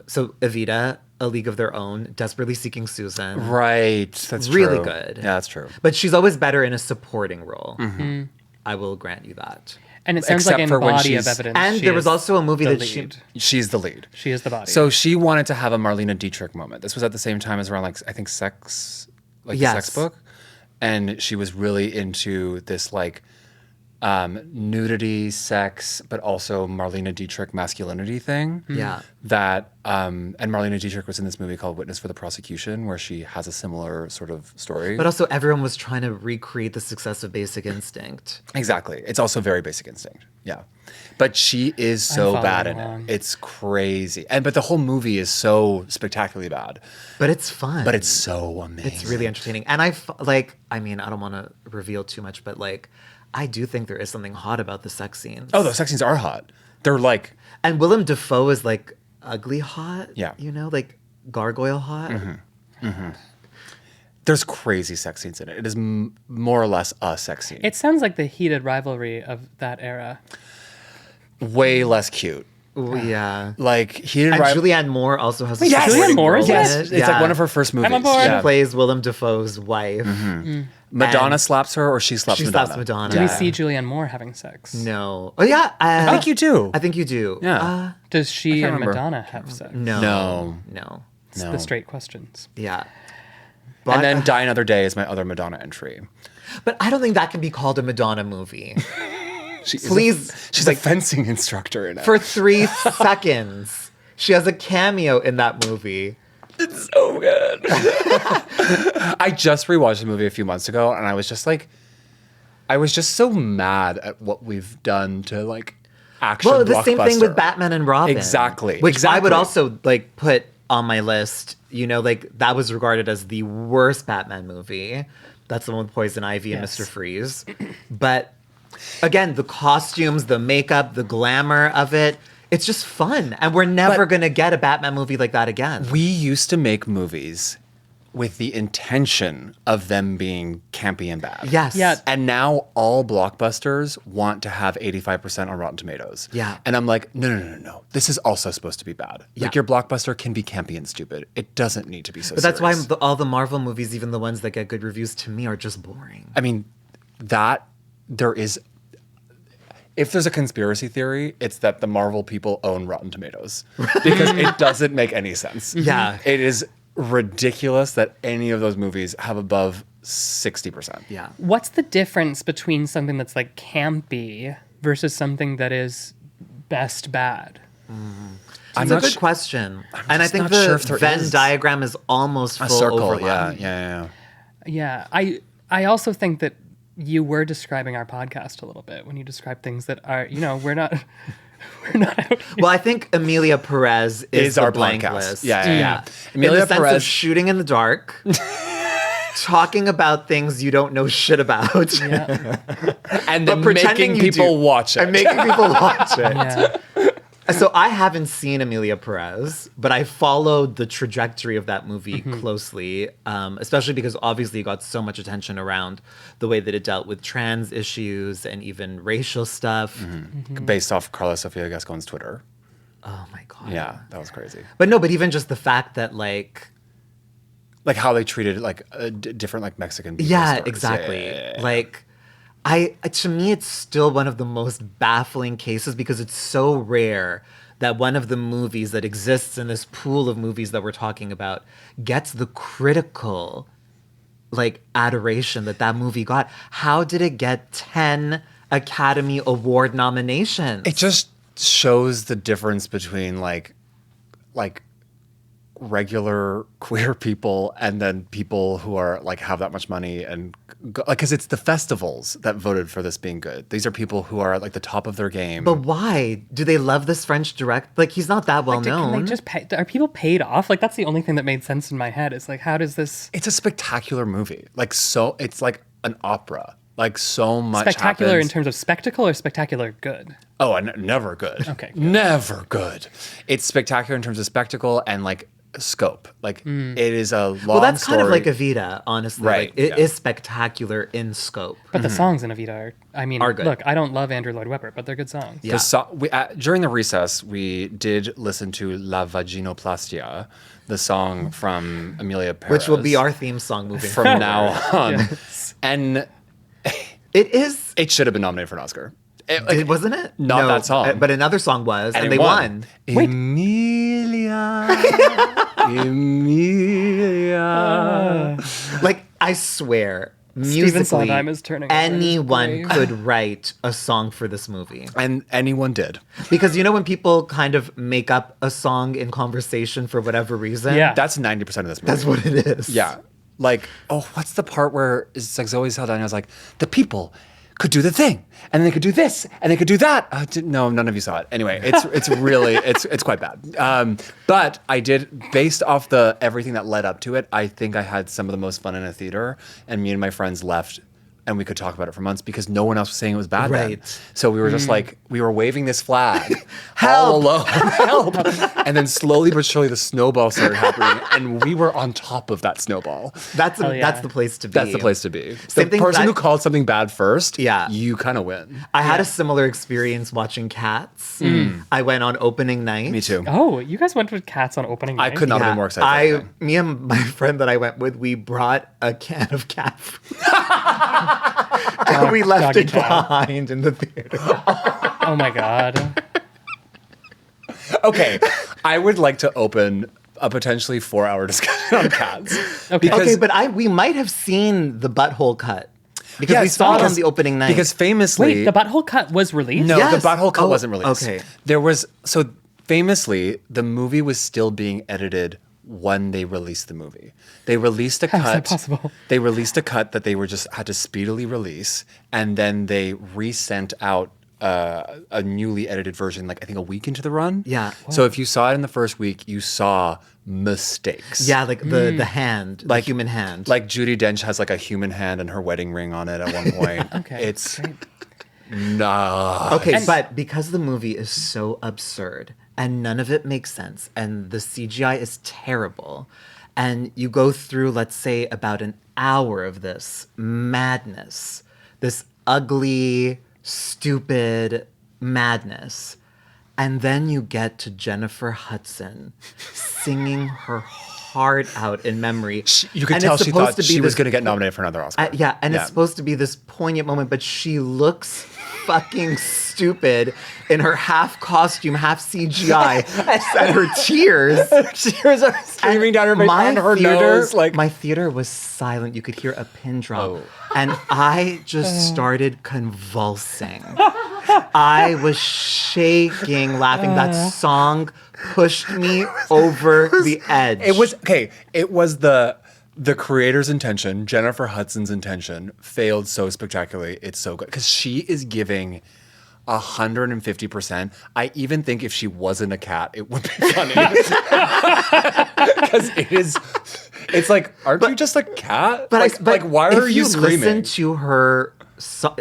So Evita, A League of Their Own, Desperately Seeking Susan. Right. That's Really true. good. Yeah, that's true. But she's always better in a supporting role. I will grant you that. And it sounds Except like in for when Body of she's- Evidence. And she there was is also a movie the that she- lead. She's the lead. She is the body. So she wanted to have a Marlene Dietrich moment. This was at the same time as around, like, I think sex, like the sex Yes. book. And she was really into this, like, nudity, sex, but also Marlene Dietrich masculinity thing. Yeah. That, and Marlene Dietrich was in this movie called Witness for the Prosecution, where she has a similar sort of story. But also, everyone was trying to recreate the success of Basic Instinct. Exactly. It's also very Basic Instinct. Yeah. But she is so I'm bad in following along. it. It's crazy. But the whole movie is so spectacularly bad. But it's fun. But it's so amazing. It's really entertaining. And I mean, I don't want to reveal too much, but like, I do think there is something hot about the sex scenes. Oh, those sex scenes are hot. They're like, And Willem Dafoe is like ugly hot. Yeah. You know, like gargoyle hot. there's crazy sex scenes in it. It is more or less a sex scene. It sounds like the heated rivalry of that era. way less cute. Ooh, yeah. Like, heated And rival. Julianne Moore also has a Yes! supporting Julianne Moore role is in in Yes, it. it's Yeah. like one of her first movies. on board. She Yeah. plays Willem Dafoe's wife. Madonna and- slaps her, or she slaps She Madonna. slaps Madonna. Do Yeah. we see Julianne Moore having sex? No. Oh yeah. I think you do. I think you do. Yeah. Does she can't and remember. Madonna have sex? No. No. No. It's No. the straight questions. Yeah. But, And then Die Another Day is my other Madonna entry. but I don't think that can be called a Madonna movie. She's Please, she's a fencing instructor in it. For 3 seconds. She has a cameo in that movie. so good. I just rewatched the movie a few months ago, and I was just so mad at what we've done to like action. Well, the same thing with blockbuster. Batman and Robin. Exactly. Which I would Exactly. also like put on my list. You know, like that was regarded as the worst Batman movie. That's the one with Poison Ivy and Yes. Mr. Freeze. But again, the costumes, the makeup, the glamour of it, it's just fun. And we're never But- going to get a Batman movie like that again. We used to make movies with the intention of them being campy and bad. Yes. Yeah. And now all blockbusters want to have 85% on Rotten Tomatoes. Yeah. And I'm like, no. This is also supposed to be bad. Yeah. Like, your blockbuster can be campy and stupid. It doesn't need to be so But that's why serious. all the Marvel movies, even the ones that get good reviews, to me are just boring. I mean, there is. If there's a conspiracy theory, it's that the Marvel people own Rotten Tomatoes because it doesn't make any sense. Yeah. It is ridiculous that any of those movies have above 60%. Yeah. What's the difference between something that's like campy versus something that is best bad? I'm It's a not good su- question. And I just think not the sure if there Venn is. diagram is almost A full circle, overlap. yeah. Yeah, I also think that you were describing our podcast a little bit when you describe things that are, we're not out here. Well, I think Amelia Perez is Our the blank podcast. list. Yeah. In Amelia the sense Perez. of shooting in the dark talking about things you don't know shit about. Yeah. And But then pretending making you people do. watch it. And making people watch it. Yeah. So I haven't seen Emilia Perez, but I followed the trajectory of that movie closely, especially because obviously it got so much attention around the way that it dealt with trans issues and even racial stuff. Based off Carla Sofia Gascon's Twitter. Oh my God. Yeah, that was crazy. But no, but even just the fact that like How they treated like different like Mexican people yeah, stars. exactly. Yeah. Like to me it's still one of the most baffling cases because it's so rare that one of the movies that exists in this pool of movies that we're talking about gets the critical like adoration that movie got. How did it get 10 Academy Award nominations? It just shows the difference between like regular queer people and then people who are like have that much money and because it's the festivals that voted for this being good. These are people who are at like the top of their game. But why? Do they love this French direct? Like he's not that well Like, can known. they just pay? Are people paid off? Like that's the only thing that made sense in my head. Is like, how does this It's a spectacular movie. Like so, it's like an opera. Like so much spectacular in happens. terms of spectacle or spectacular good? Oh, and never good. Okay, good. Never good. It's spectacular in terms of spectacle and like scope. Like it is a long well, that's kind of story. like Evita, honestly. Right, Like, it yeah. is spectacular in scope. But the songs in Evita are, I mean, Are good. look, I don't love Andrew Lloyd Webber, but they're good songs. Yeah. During the recess, we did listen to La Vaginoplastia, the song from Emilia Perez. Which will be our theme song moving from forward. now on. Yes. And It is. it should have been nominated for an Oscar. It, Wasn't it? not No, that song. But another song was, and it they won. Wait. Emilia. Emilia. Like, I swear, Stephen musically, Sondheim is turning over in his anyone grave. could write a song for this movie. And anyone did. Because you know when people kind of make up a song in conversation for whatever reason? Yeah. That's 90% of this movie. That's what it is. Yeah. Like, oh, what's the part where it's like Zoe Saldana was like, the people could do the thing, and then they could do this, and they could do that. No, none of you saw it. Anyway, it's really it's quite bad. But I did, based off the everything that led up to it, I think I had some of the most fun in a theater, and me and my friends left. And we could talk about it for months because no one else was saying it was bad then. Right. So we were just like, we were waving this flag Help! all alone. Help! And then slowly but surely the snowball started happening and we were on top of that snowball. That's Hell yeah. that's the place to be. That's the place to be. Same The thing person that- who called something bad first, Yeah. you kind of win. I had a similar experience watching Cats. I went on opening night. Me too. Oh, you guys went with Cats on opening I night? could not have been more excited. for anything. Me and my friend that I went with, we brought a can of cat food. And we left doggy it chow. behind in the theater. Oh my god. Okay, I would like to open a potentially 4-hour discussion on Cats. Okay. Okay, but we might have seen the butthole cut. Because we Yes, saw it on because- the opening night. Because famously... Wait, the butthole cut was released? No, Yes. the butthole cut Oh, wasn't released. okay. There was so famously the movie was still being edited when they released the movie. They released a How is cut. that possible? They released a cut that they were just had to speedily release, and then they resent out a newly edited version, like I think a week into the run. Yeah. So if you saw it in the first week, you saw mistakes. yeah, like the hand, Like the human hand. Like Judi Dench has like a human hand and her wedding ring on it at one point. Okay. It's great. nah. Okay, And- but because the movie is so absurd and none of it makes sense and the CGI is terrible, and you go through, let's say, about an hour of this madness, this ugly, stupid madness, and then you get to Jennifer Hudson singing her heart out in memory. You could And tell it's she supposed thought to be she was this- going to get nominated for another Oscar. yeah, and it's supposed to be this poignant moment, but she looks fucking stupid in her half costume, half CGI, and her tears. Tears are streaming down her face and her theater, nose. Like, my theater was silent. You could hear a pin drop, Oh. and I just started convulsing. I was shaking, laughing. That song pushed me over the edge. it was okay. It was the creator's intention, Jennifer Hudson's intention, failed so spectacularly. It's so good because she is giving 150%. I even think if she wasn't a cat, it would be funny because It's like, aren't you just a cat? But why are if you screaming? Listen to her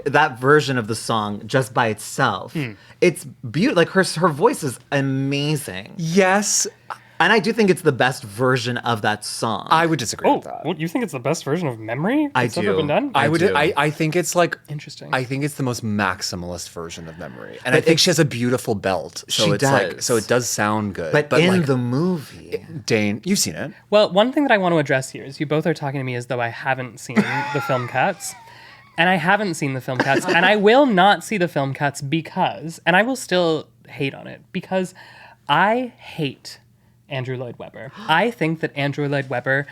that version of the song just by itself. It's beautiful. Like her voice is amazing. Yes, And I do think it's the best version of that song. I would disagree Oh, with that. well, you think it's the best version of Memory that's do. ever been done? I would. do. I think it's like Interesting. I think it's the most maximalist version of Memory, and I But think she has a beautiful belt. So She it's like, does. so it does sound good. but in like, the movie, Dane, you've seen it. Well, one thing that I want to address here is you both are talking to me as though I haven't seen the film Cats. And I haven't seen the film Cats. And I will not see the film Cats because, and I will still hate on it, because I hate Andrew Lloyd Webber. I think that Andrew Lloyd Webber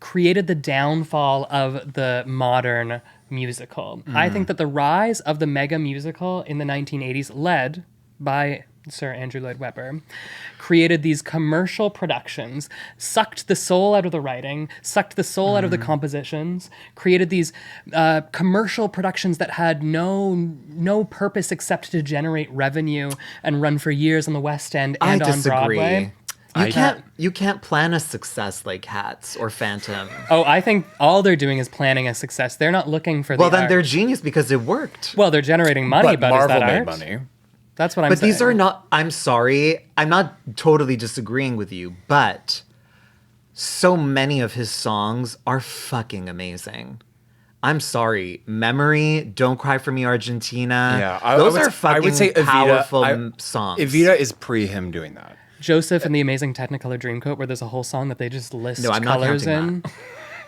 created the downfall of the modern musical. I think that the rise of the mega musical in the 1980s, led by Sir Andrew Lloyd Webber, created these commercial productions, sucked the soul out of the writing, sucked the soul out of the compositions, created these commercial productions that had no purpose except to generate revenue and run for years on the West End and I on disagree. Broadway. You can't plan a success like Cats or Phantom. Oh, I think all they're doing is planning a success. They're not looking for Well, the then art. they're genius because it worked. Well, they're generating money, but is Marvel that made art? money. That's what I'm But saying. these are not, I'm sorry, I'm not totally disagreeing with you, but so many of his songs are fucking amazing. I'm sorry. Memory, Don't Cry for Me, Argentina. Yeah, those are fucking I would say Evita, powerful songs. Evita is pre him doing that. Joseph and the Amazing Technicolor Dreamcoat, where there's a whole song that they just list No, I'm not colors counting in.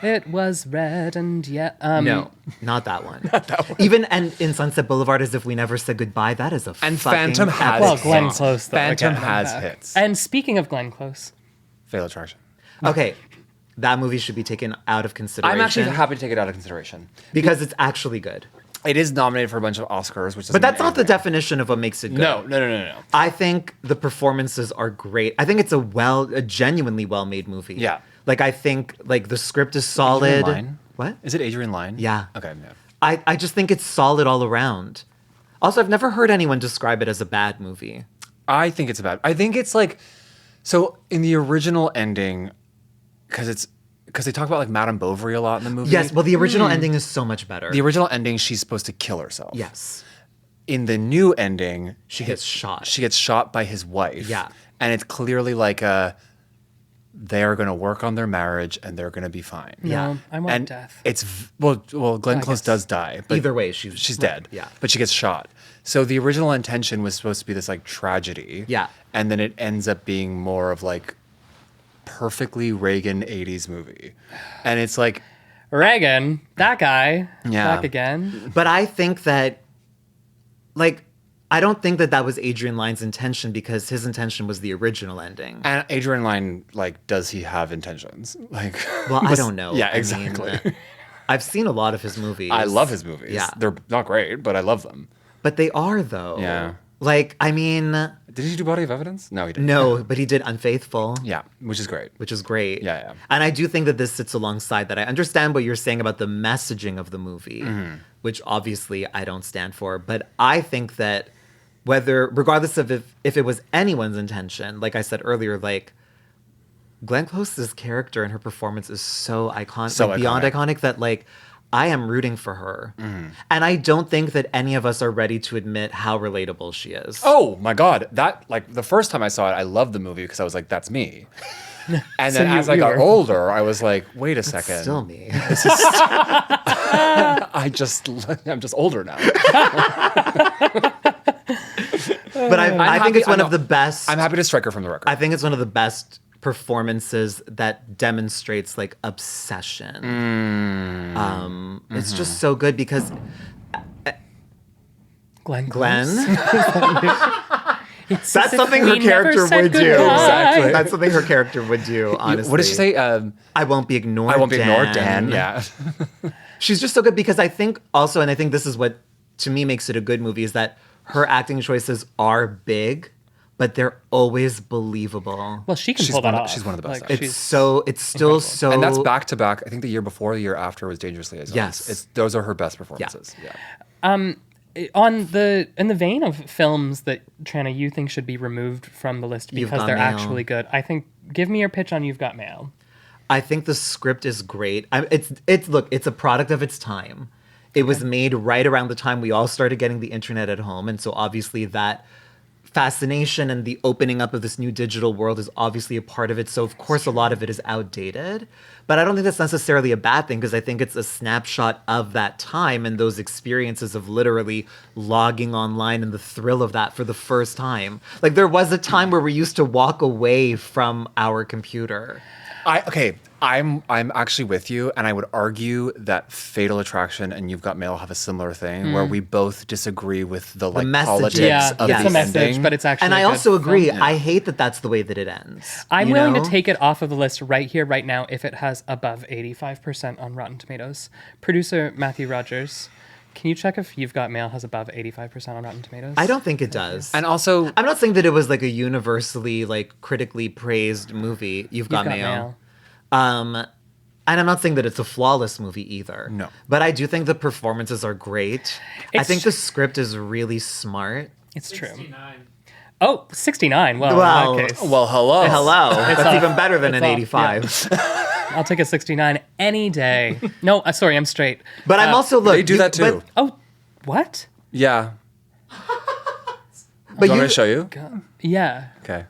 It was red and No, not that one. Even and in Sunset Boulevard, As If We Never Said Goodbye, that is a And fucking Phantom has epic Well, Glenn song. Close, though. Phantom again, I'm has back. hits. And speaking of Glenn Close, Fatal Attraction. Okay, that movie should be taken out of consideration. I'm actually happy to take it out of consideration. because it's actually good. It is nominated for a bunch of Oscars, which But that's not the anything. definition of what makes it good. No. I think the performances are great. I think it's a genuinely well-made movie. Yeah. Like I think like the script is solid. Lyne? What? Is it Adrian Lyne? Yeah. Okay. Yeah. I just think it's solid all around. Also, I've never heard anyone describe it as a bad movie. I think it's bad. I think it's like, so in the original ending, because they talk about like Madame Bovary a lot in the movie. Yes, well, the original ending is so much better. The original ending, she's supposed to kill herself. yes. In the new ending, She gets shot. She gets shot by his wife. Yeah. And it's clearly like they're going to work on their marriage and they're going to be fine. Yeah. no, I want And death. it's Glenn Close does die, but Either way, she's dead. Yeah. But she gets shot. So the original intention was supposed to be this like tragedy. Yeah. And then it ends up being more of like perfectly Reagan 80s movie. And it's like, Reagan, that guy, Yeah. back again. But I think that, like, I don't think that was Adrian Lyne's intention because his intention was the original ending. and Adrian Lyne, like, does he have intentions? Like, Well, I don't know. Yeah, I mean, exactly. I've seen a lot of his movies. I love his movies. Yeah. They're not great, but I love them. But they are, though. Yeah. Like, I mean, Did he do Body of Evidence? No, he didn't. no, but he did Unfaithful. Yeah, which is great. Which is great. Yeah. And I do think that this sits alongside that. I understand what you're saying about the messaging of the movie, which obviously I don't stand for. But I think that regardless of if it was anyone's intention, like I said earlier, like Glenn Close's character and her performance is so iconic, So like, beyond iconic. iconic that like I am rooting for her. And I don't think that any of us are ready to admit how relatable she is. Oh my God. That, like, the first time I saw it, I loved the movie because I was like, that's me. And then as I got older, I was like, wait a second. Still me. I'm just older now. But I think it's one of the best. I'm happy to strike her from the record. I think it's one of the best performances that demonstrates like obsession. It's just so good because Glenn. Glenn, It's that's as if something we her character never said would do. goodbye. Exactly. That's something her character would do. Honestly, What did she say? I won't be ignored. I won't be ignored, Dan. Dan. Yeah. She's just so good because I think also, and I think this is what to me makes it a good movie, is that her acting choices are big, but they're always believable. Well, she can She's pull that one of- off. she's one of the best Like, actors. It's still so, And that's back to back. I think the year before, the year after was Dangerous Liaisons. Yes. Those are her best performances. Yeah. in the vein of films that Tranna you think should be removed from the list You've because Got they're Mail. actually good. I think give me your pitch on You've Got Mail. I think the script is great. It's a product of its time. It was made right around the time we all started getting the internet at home, and so obviously that fascination and the opening up of this new digital world is obviously a part of it. So of course a lot of it is outdated, but I don't think that's necessarily a bad thing because I think it's a snapshot of that time and those experiences of literally logging online and the thrill of that for the first time. Like there was a time where we used to walk away from our computer. I'm actually with you, and I would argue that Fatal Attraction and You've Got Mail have a similar thing where we both disagree with the messaging. politics of it's the a message, ending. but it's actually. And I a good also agree. film. I hate that that's the way that it ends. I'm you willing know? to take it off of the list right here, right now, if it has above 85% on Rotten Tomatoes. Producer Matthew Rogers, can you check if You've Got Mail has above 85% on Rotten Tomatoes? I don't think it does. And also, I'm not saying that it was like a universally like critically praised movie. You've Got Mail. And I'm not saying that it's a flawless movie either. No. But I do think the performances are great. I It's think the script is really smart. It's true. 69. Oh, 69. Well, Well, in that case, well, hello. Hello. That's off. even better than an It's off, 85. I'll take a 69 any day. No, sorry, I'm straight. But I'm also look. They do that too. Oh, what? Yeah. But Do you want me you to show you? Yeah. Okay.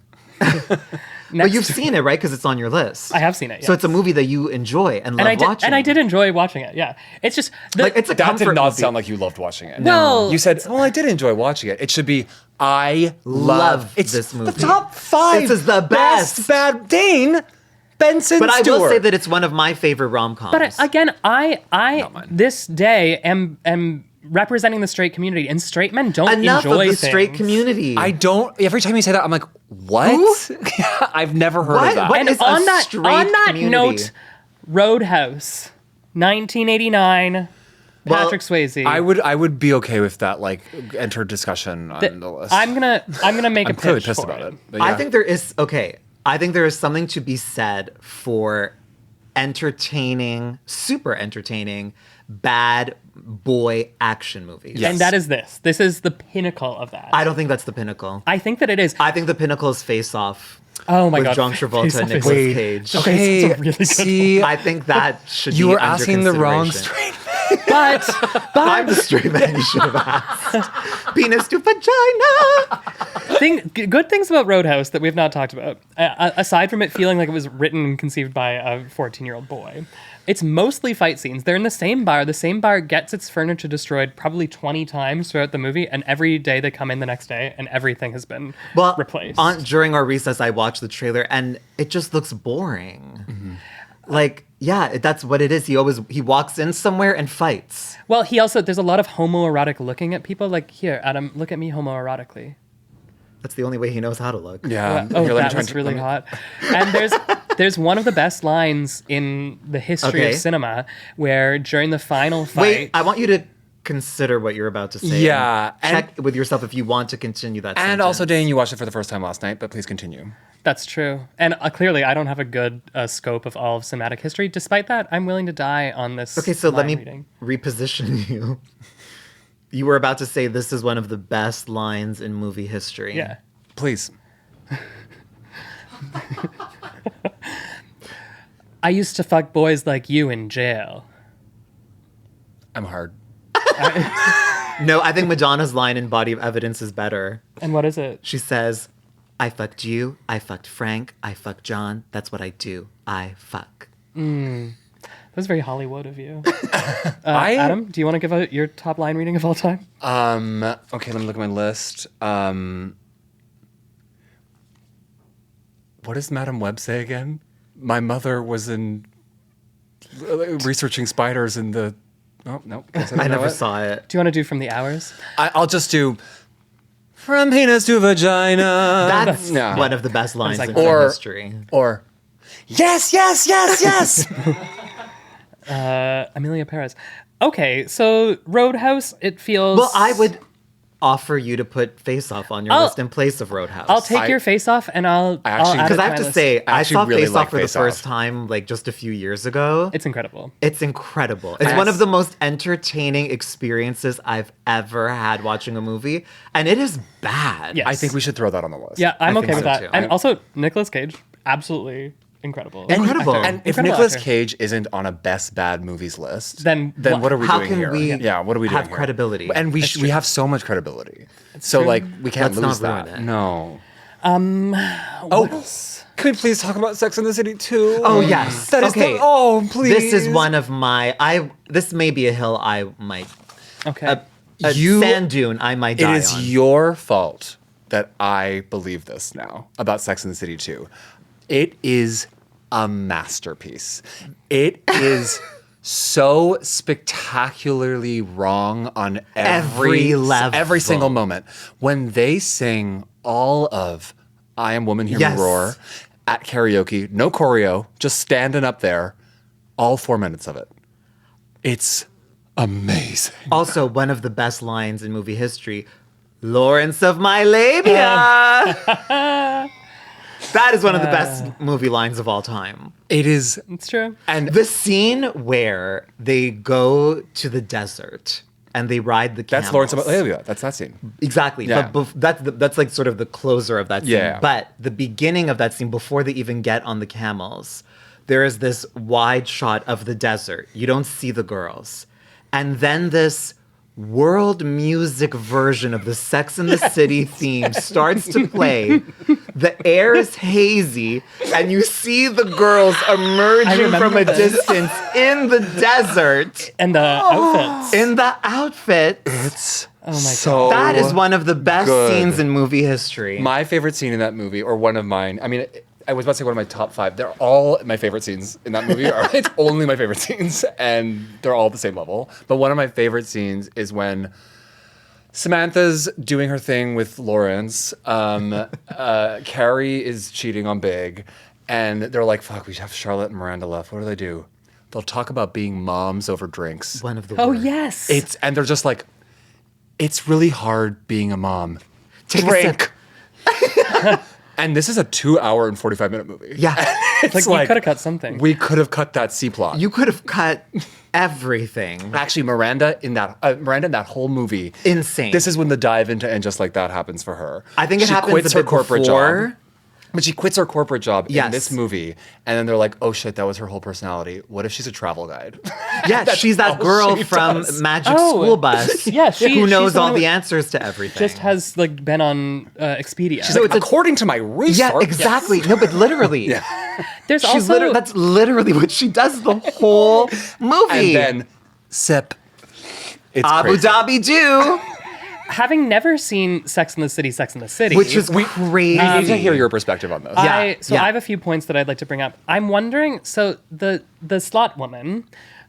but you've seen it, right? Because it's on your list. I have seen it. So yes. it's a movie that you enjoy and love and I did, watching. and I did enjoy watching it. Yeah, it's just Like it's a That comfort did not movie. sound like you loved watching it. Well- You said, well, I did enjoy watching it. It should be, I love Love this movie. The top 5. This is the best. bad Dane Benson But I Stewart. will say that it's one of my favorite rom-coms. But again, I mine. this day am representing the straight community, and straight men don't enough of enjoy the straight things. community. I don't, every time you say that, I'm like, what? I've never heard What? of that. What And is a on that straight community? note, Roadhouse, 1989, Well, Patrick Swayze. I would be okay with that, like, enter discussion on the list. I'm gonna make a I'm clearly pitch pissed for about it. But I yeah. think there is I think there is something to be said for entertaining, super entertaining, bad boy action movies. Yes. And that is this. This is the pinnacle of that. I don't think that's the pinnacle. I think that it is. I think the pinnacle is Face Off. Oh my with God. John Travolta Face and Off is- Nicolas Wait. Cage. Okay, so it's a really good see, I think that should you be were under asking the wrong consideration. straight. but I'm the straight man you should have asked. Penis to vagina. good things about Roadhouse that we've not talked about, aside from it feeling like it was written and conceived by a 14-year-old boy. It's mostly fight scenes. They're in the same bar. The same bar gets its furniture destroyed probably 20 times throughout the movie, and every day they come in the next day, and everything has been replaced. During our recess, I watched the trailer, and it just looks boring. Mm-hmm. Like, yeah, that's what it is. He walks in somewhere and fights. Well, there's a lot of homoerotic looking at people. Like, here, Adam, look at me homoerotically. That's the only way he knows how to look. Yeah. Oh, Here, let me that try was and- really let me- hot. And there's one of the best lines in the history Okay. of cinema where during the final fight. Wait, I want you to consider what you're about to say. Yeah, and check with yourself if you want to continue that And also, sentence. Dane, you watched it for the first time last night, but please continue. That's true. And clearly, I don't have a good scope of all of cinematic history. Despite that, I'm willing to die on this. Okay, so let line me reading. reposition you. You were about to say this is one of the best lines in movie history. Yeah. Please. I used to fuck boys like you in jail. I'm hard. No, I think Madonna's line in Body of Evidence is better. And what is it? She says, I fucked you, I fucked Frank, I fucked John. That's what I do. I fuck. That was very Hollywood of you. Adam, do you want to give out your top line reading of all time? Okay, let me look at my list. What does Madame Web say again? My mother was in researching spiders in the. Oh no! I never saw it. Do you want to do From the Hours? I'll just do. From penis to vagina. That's No. one of the best lines like- in film history. Or. Yes, yes, yes, yes. Amelia Perez. Okay, so Roadhouse, it feels. Well, I would offer you to put Face Off on your I'll- list in place of Roadhouse. I'll take your face off and I'll actually- add Because it I to have my to list. say, I actually saw really Face like Off for the Face first Off. time like just a few years ago. It's incredible. It's incredible. It's one of the most entertaining experiences I've ever had watching a movie, and it is bad. Yes. I think we should throw that on the list. Yeah, I'm I okay think with so that. too. And also, Nicolas Cage, absolutely incredible. Incredible. And if Incredible Nicolas actor. Cage isn't on a best bad movies list, Then what are we How doing can here? we Yeah, what are we doing have here? credibility? And we have so much credibility. So like we can't Let's lose not that. ruin it. No. What else? Can we please talk about Sex and the City too? Oh yes. That is okay. please. This is one of my. This may be a hill I might. Okay. A sand dune I might It die is on. your fault that I believe this now about Sex and the City 2. It is a masterpiece. It is so spectacularly wrong on Every level. every single moment. When they sing all of I Am Woman, Hear Yes. Me Roar at karaoke, no choreo, just standing up there, all 4 minutes of it. It's amazing. Also, one of the best lines in movie history, Lawrence of my labia. That is one of the best movie lines of all time. It is, It's true. and The scene where they go to the desert and they ride the camels. that's Lawrence of Arabia. That's that scene. Exactly. Yeah. But that's like sort of the closer of that scene. Yeah. But the beginning of that scene, before they even get on the camels, there is this wide shot of the desert. You don't see the girls. And then this world music version of the Sex and the City theme starts to play. The air is hazy, and you see the girls emerging remember from a this. distance in the desert, And the outfits. in the outfits. It's Oh my so That is one of the best good. scenes in movie history. My favorite scene in that movie, or one of mine. I mean, I was about to say one of my top 5. They're all my favorite scenes in that movie. It's only my favorite scenes, and they're all at the same level. But one of my favorite scenes is when Samantha's doing her thing with Lawrence. Carrie is cheating on Big, and they're like, "Fuck, we have Charlotte and Miranda left. What do they do? They'll talk about being moms over drinks." One of the Oh worst. yes. And they're just like, "It's really hard being a mom. Take a Drink." And this is a 2-hour and 45-minute movie. Yeah. It's like we could have cut something. We could have cut that C plot. You could have cut everything. Actually, Miranda in that whole movie, Insane. This is when the dive into And Just Like That happens for her. I think it she happens quits a her bit corporate before. job. But she quits her corporate job in Yes. this movie, and then they're like, "Oh shit, that was her whole personality. What if she's a travel guide?" Yeah, she's that all girl she from does. Magic Oh. School Bus. Yeah, who she's knows the all one the who answers to everything. just has like been on Expedia. She's like, according to my research. Yeah, exactly. No, but literally. There's She's also that's literally what she does the whole movie. And then sip. It's Abu crazy. Dhabi do, having never seen Sex in the City, which is crazy. I need to hear your perspective on this. Yeah, yeah. I have a few points that I'd like to bring up. I'm wondering, so the slot woman,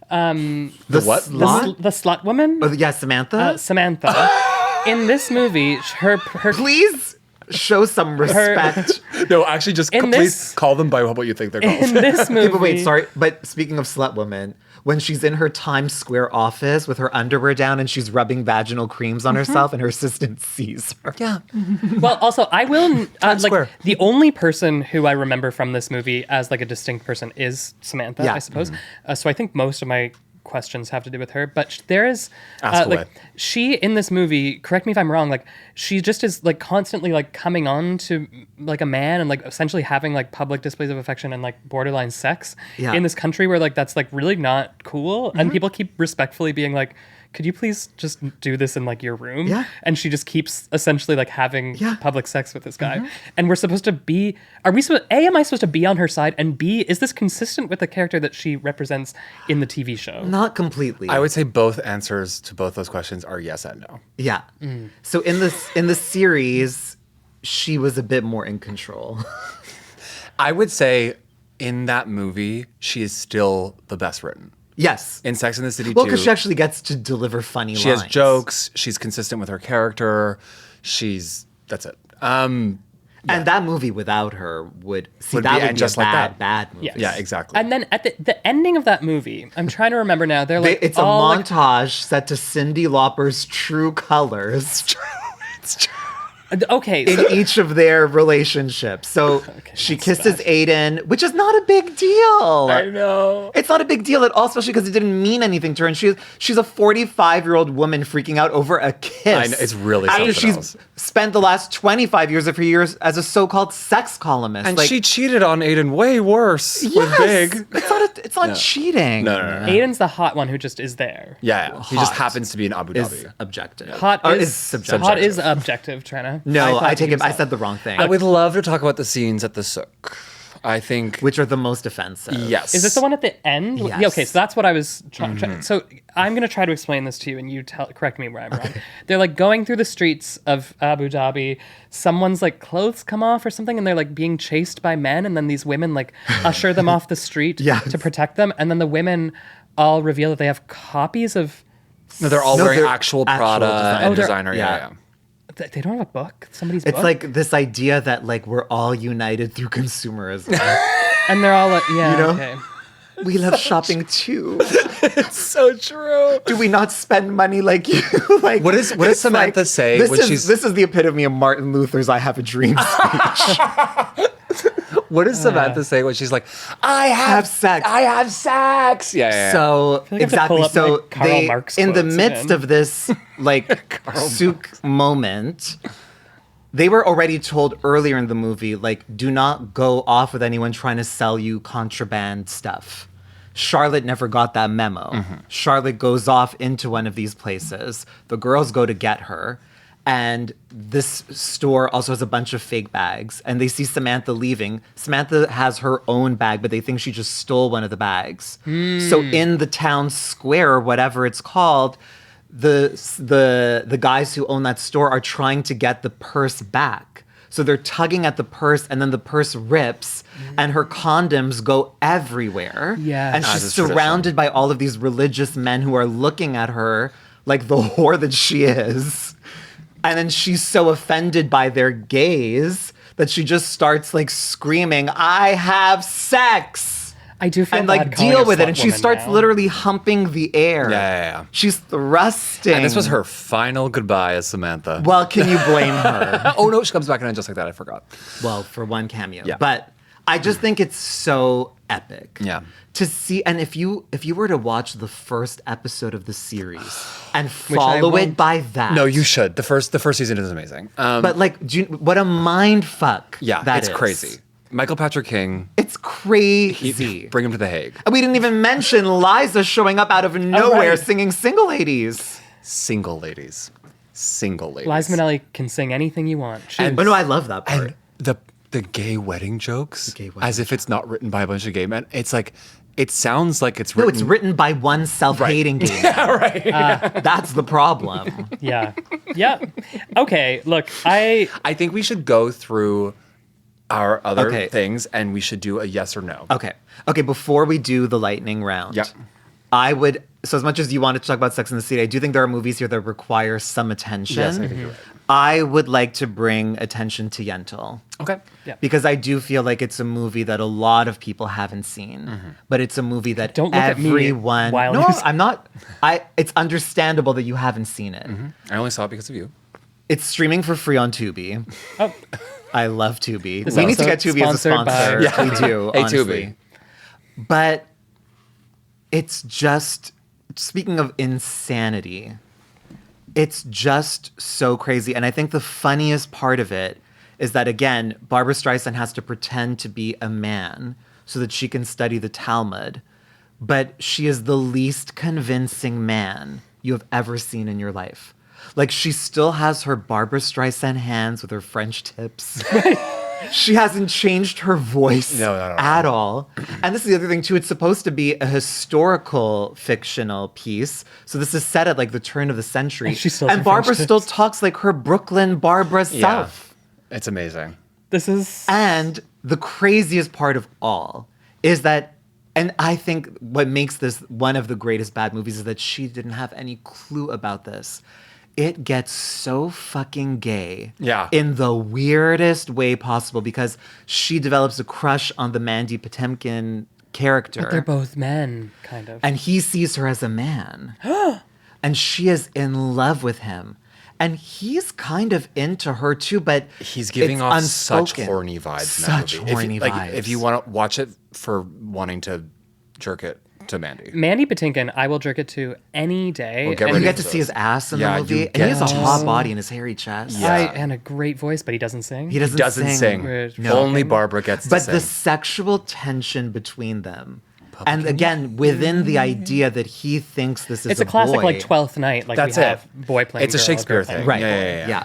the what? Slot? the slot woman, Yeah, Samantha. Samantha, in this movie, her Please show some respect. No, actually, just In please this- call them by what you think they're called. in this movie. Okay, but wait, sorry. But speaking of slut woman, when she's in her Times Square office with her underwear down and she's rubbing vaginal creams on herself and her assistant sees her. Yeah. Well, also, I will like Square. the only person who I remember from this movie as like a distinct person is Samantha, Yeah. I suppose. So I think most of my questions have to do with her, but there is Ask like away. she in this movie, correct me if I'm wrong, like she just is like constantly like coming on to like a man and like essentially having like public displays of affection and like borderline sex Yeah. in this country where like that's like really not cool, and people keep respectfully being like, could you please just do this in like your room? Yeah. And she just keeps essentially like having Yeah. public sex with this guy. And we're supposed to be, am I supposed to be on her side? And B, is this consistent with the character that she represents in the TV show? Not completely. I would say both answers to both those questions are yes and no. Yeah. So in the series, she was a bit more in control. I would say in that movie, she is still the best written. Yes. In Sex and the City Well, 2, because she actually gets to deliver funny she lines. has jokes. She's consistent with her character. That's it. And that movie without her would Would that be would And be Just a Like bad, That. bad movie. Yes. Yeah, exactly. And then at the ending of that movie, I'm trying to remember now, they're like, It's a all, like, montage set to Cyndi Lauper's True Colors. It's true. Okay, in so each of their relationships. So she that's kisses bad. Aiden, which is not a big deal. I know. It's not a big deal at all, especially because it didn't mean anything to her. And she's a 45-year-old woman freaking out over a kiss. I know, it's really after something she's else. spent the last 25 years of her years as a so-called sex columnist. And like, she cheated on Aiden way worse with yes, Big. it's not cheating. No. Aiden's the hot one who just is there. Yeah. He just Hot happens to be in Abu Is Dhabi. objective. Hot Or is subjective. Hot is objective, Tranna. No, thought I take he it. was I hot. said the wrong thing. I would love to talk about the scenes at the souk. I think. Which are the most offensive. Yes. Is this the one at the end? Yes. Yeah, okay, so that's what I was trying. So I'm going to try to explain this to you, and you correct me where I'm wrong. They're like going through the streets of Abu Dhabi. Someone's like clothes come off or something, and they're like being chased by men, and then these women like usher them off the street Yes. to protect them, and then the women all reveal that they have copies of. No, they're all No, wearing they're actual actual Prada designer. and Oh, they're- designer. yeah. They don't have a book. Somebody's It's book. like this idea that like we're all united through consumerism. And they're all like, yeah, You know? okay. We love shopping too. So true. Do we not spend money like you? Like, What does it's Samantha say This when is she's- this is the epitome of Martin Luther's "I have a dream" speech. What does Samantha say when she's like, I have sex. I have sex. Yeah. So I have to pull exactly. up So my Karl they, Marx in the quotes midst again. of this like souk moment, they were already told earlier in the movie, like, do not go off with anyone trying to sell you contraband stuff. Charlotte never got that memo. Charlotte goes off into one of these places. The girls go to get her. And this store also has a bunch of fake bags. And they see Samantha leaving. Samantha has her own bag, but they think she just stole one of the bags. So in the town square, or whatever it's called, the guys who own that store are trying to get the purse back. So they're tugging at the purse, and then the purse rips, and her condoms go everywhere. Yes. And As she's is tradition. surrounded by all of these religious men who are looking at her like the whore that she is. And then she's so offended by their gaze that she just starts like screaming, I have sex! I do feel And bad like calling deal her with it. slut And she woman starts now. literally humping the air. Yeah. She's thrusting. And this was her final goodbye as Samantha. Well, can you blame her? Oh no, she comes back in just like that. I forgot. Well, for one cameo. Yeah. But I just think it's so epic. Yeah. To see, and if you were to watch the first episode of the series and I follow it won't. by that. No, you should. The first season is amazing. But like, what a mind fuck. Yeah, that it's is. crazy. Michael Patrick King. It's crazy. Bring him to the Hague. And we didn't even mention Liza showing up out of nowhere right. singing Single Ladies. Single ladies. Liza Liza Minnelli can sing anything you want. She, Oh no, I love that part. And the gay wedding jokes, gay wedding as if it's not written by a bunch of gay men. It's like, it sounds like it's No, written. it's written by one self-hating gay man. right. That's the problem. yeah. Yeah. Okay, look, I I think we should go through our other Okay. things and we should do a yes or no. Okay. Before we do the lightning round, Yep. I would. So as much as you wanted to talk about Sex and the City, I do think there are movies here that require some attention. Yes, I think you're right. I would like to bring attention to Yentl. Okay. Yeah. Because I do feel like it's a movie that a lot of people haven't seen, but it's a movie that Don't look at me everyone. while No, you say- I'm not. It's understandable that you haven't seen it. I only saw it because of you. It's streaming for free on Tubi. oh, I love Tubi. This We need to also get Tubi as a sponsored by- sponsor. We do, Hey, honestly. Tubi. But it's just, speaking of insanity, it's just so crazy. And I think the funniest part of it is that, again, Barbara Streisand has to pretend to be a man so that she can study the Talmud. But she is the least convincing man you have ever seen in your life. Like, she still has her Barbara Streisand hands with her French tips. She hasn't changed her voice No. at all. And this is the other thing, too. It's supposed to be a historical fictional piece. So this is set at, like, the turn of the century. And she still has And her Barbara French still tips. talks like her Brooklyn Barbara self. It's amazing. this is And the craziest part of all is that, and I think what makes this one of the greatest bad movies is that she didn't have any clue about this. It gets so fucking gay Yeah. in the weirdest way possible because she develops a crush on the Mandy Patinkin character. they're both men, kind of. And he sees her as a man. And she is in love with him. and he's kind of into her too, but He's giving it's off unspoken. such horny vibes in that Such movie. horny Like, if you vibes. want to watch it for wanting to jerk it to Mandy. Mandy Patinkin, I will jerk it to any day. Well, get and rid You of get to see his ass in Yeah, the you movie, and get he has a to hot see- body and his hairy chest. Yeah. and a great voice, but he doesn't sing. He doesn't, Doesn't sing. Weird. No. Only Barbara gets to But sing. the sexual tension between them, and again within the idea that he thinks this is It's a classic boy. like 12th Night. Like That's we have it. boy playing It's a girl, Shakespeare girl playing thing. Right. Yeah. Yeah.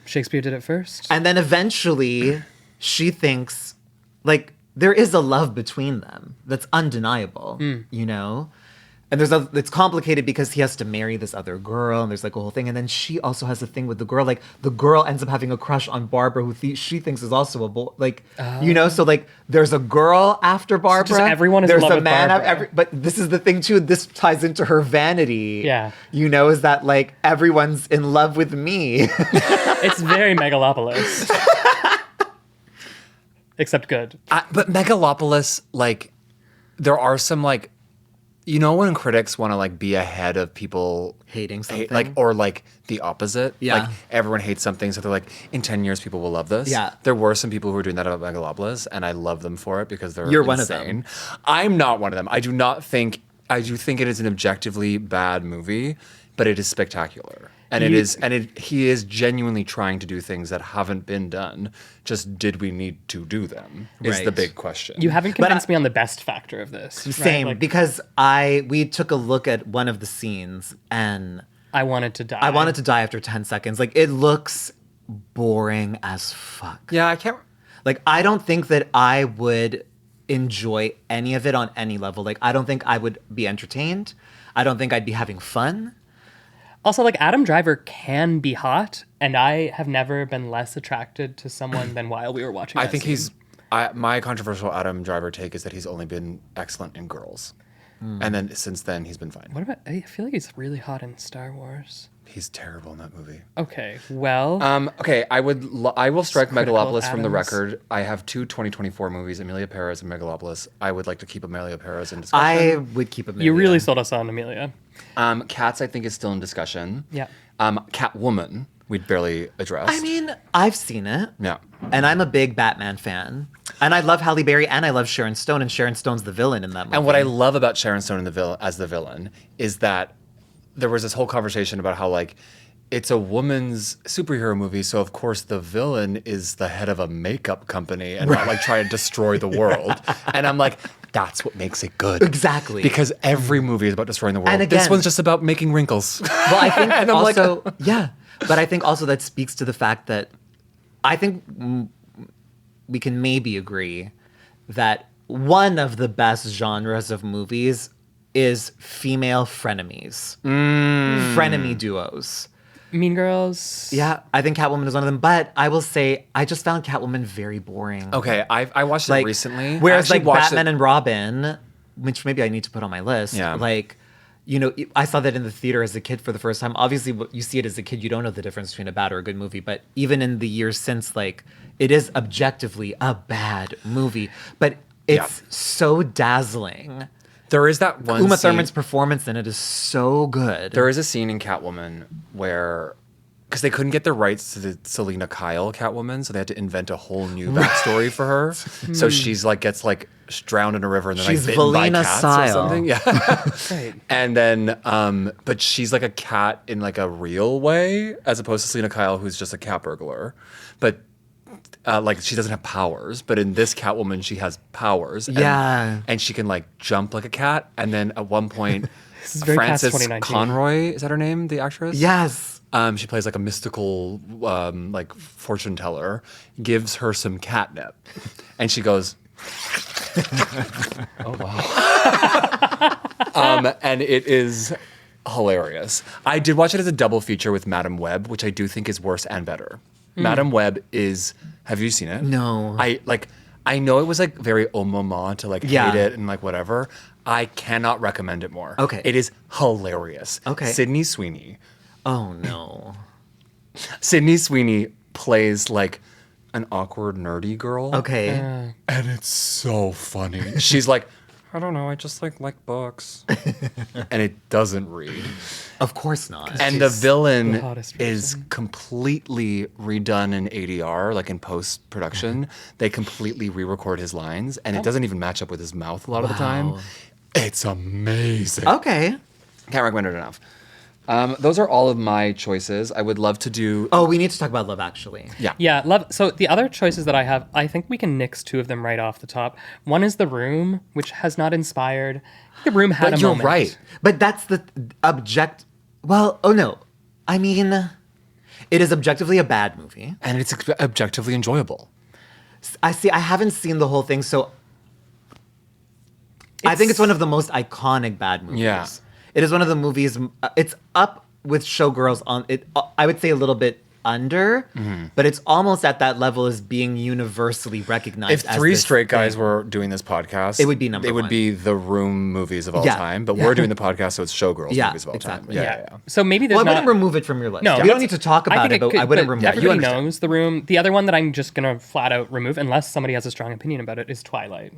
Shakespeare did it first. And then eventually she thinks like there is a love between them that's undeniable, you know? And it's complicated because he has to marry this other girl, and there's like a whole thing. And then she also has a thing with the girl. Like the girl ends up having a crush on Barbara, who she thinks is also a boy. Like you know, so like there's a girl after Barbara. everyone is in there's love a with man. Barbara. But this is the thing too. This ties into her vanity. Yeah. you know, is that like everyone's in love with me. It's very Megalopolis. Except good. But Megalopolis, like, there are some, like, you know, when critics want to, like, be ahead of people Hating something? like, or like the opposite. Yeah. Like, everyone hates something, so they're like, in 10 years, people will love this. Yeah. There were some people who were doing that about Megalopolis, and I love them for it because they're You're one of insane. them. I'm not one of them. I do think it is an objectively bad movie, but it is spectacular. And he is genuinely trying to do things that haven't been done. Just did we need to do them? Is the Right. big question. You haven't convinced me on the best factor of this. right? Same, Like, because we took a look at one of the scenes, and I wanted to die. I wanted to die after 10 seconds. Like, it looks boring as fuck. Yeah, I can't. Like, I don't think that I would enjoy any of it on any level. Like, I don't think I would be entertained. I don't think I'd be having fun. Also, like Adam Driver can be hot, and I have never been less attracted to someone than while we were watching. I that think scene. my controversial Adam Driver take is that he's only been excellent in Girls, and then since then he's been fine. What about? I feel like he's really hot in Star Wars. He's terrible in that movie. Okay, well, Okay, I will strike critical of Megalopolis from the Adams. record. I have two 2024 movies, Amelia Perez and Megalopolis. I would like to keep Amelia Perez in I discussion. would keep it. you really sold us on Amelia. Cats, I think, is still in discussion. Yeah. Catwoman, we'd barely addressed. I mean, I've seen it. Yeah. And I'm a big Batman fan. And I love Halle Berry, and I love Sharon Stone, and Sharon Stone's the villain in that movie. And what I love about Sharon Stone as the villain is that there was this whole conversation about how, like, it's a woman's superhero movie, so of course the villain is the head of a makeup company and not like trying to destroy the world. And I'm like, that's what makes it good. Exactly. Because every movie is about destroying the world. And This again- one's just about making wrinkles. Well, I think And I'm like- also, yeah. But I think also that speaks to the fact that I think we can maybe agree that one of the best genres of movies is female frenemies, frenemy duos. Mean Girls. Yeah, I think Catwoman is one of them. But I will say, I just found Catwoman very boring. Okay, I watched it Like, recently. Whereas I actually like watched Batman it- and Robin, which maybe I need to put on my list. Yeah. Like, you know, I saw that in the theater as a kid for the first time. Obviously, you see it as a kid, you don't know the difference between a bad or a good movie. But even in the years since, like, it is objectively a bad movie. But it's so dazzling. There is that one Uma scene- Thurman's performance in it is so good. There is a scene in Catwoman where, because they couldn't get the rights to the Selena Kyle Catwoman, so they had to invent a whole new backstory for her. So she's like gets like drowned in a river and then She's like bitten by Valina cats style. or something. Yeah. Right. And then, but she's like a cat in like a real way, as opposed to Selena Kyle, who's just a cat burglar. But like she doesn't have powers, but in this Catwoman, she has powers. Yeah. And she can like jump like a cat. And then at one point, This is very Cats Frances 2019. Conroy, is that her name, the actress? Yes. She plays like a mystical, like fortune teller, gives her some catnip, and she goes, "Oh wow!" And it is hilarious. I did watch it as a double feature with Madam Web, which I do think is worse and better. Madam Web is. Have you seen it? No. I know it was like very au moment to like Yeah. hate it and like whatever. I cannot recommend it more. Okay. It is hilarious. Okay. Sydney Sweeney. Oh, no. Sydney Sweeney plays like an awkward nerdy girl. Okay. And it's so funny. She's like, I don't know, I just like books. And it doesn't read. Of course not. And the villain the hottest is person. completely redone in ADR, like in post-production. They completely re-record his lines, and it doesn't even match up with his mouth a lot of the time. It's amazing. Okay. Can't recommend it enough. Those are all of my choices. I would love to do... Oh, we need to talk about Love Actually. Yeah. Yeah, love. So the other choices that I have, I think we can nix two of them right off the top. One is The Room, which has not inspired. The Room had But a you're moment. right. But that's the Well, oh no. I mean, it is objectively a bad movie. And it's objectively enjoyable. I haven't seen the whole thing, so I think it's one of the most iconic bad movies. Yeah. It is one of the movies. It's up with Showgirls on it. I would say a little bit under, but it's almost at that level as being universally recognized. If as three this straight guys thing. were doing this podcast, It would be number It would one. be the Room movies of all Yeah. time. But Yeah. we're doing the podcast, so it's Showgirls Yeah, movies of all exactly. time. Yeah. So maybe there's Well, I not... wouldn't remove it from your list. No, we don't need to talk about it, but I wouldn't remove it. Everybody understand. knows The Room. The other one that I'm just gonna flat out remove, unless somebody has a strong opinion about it, is Twilight.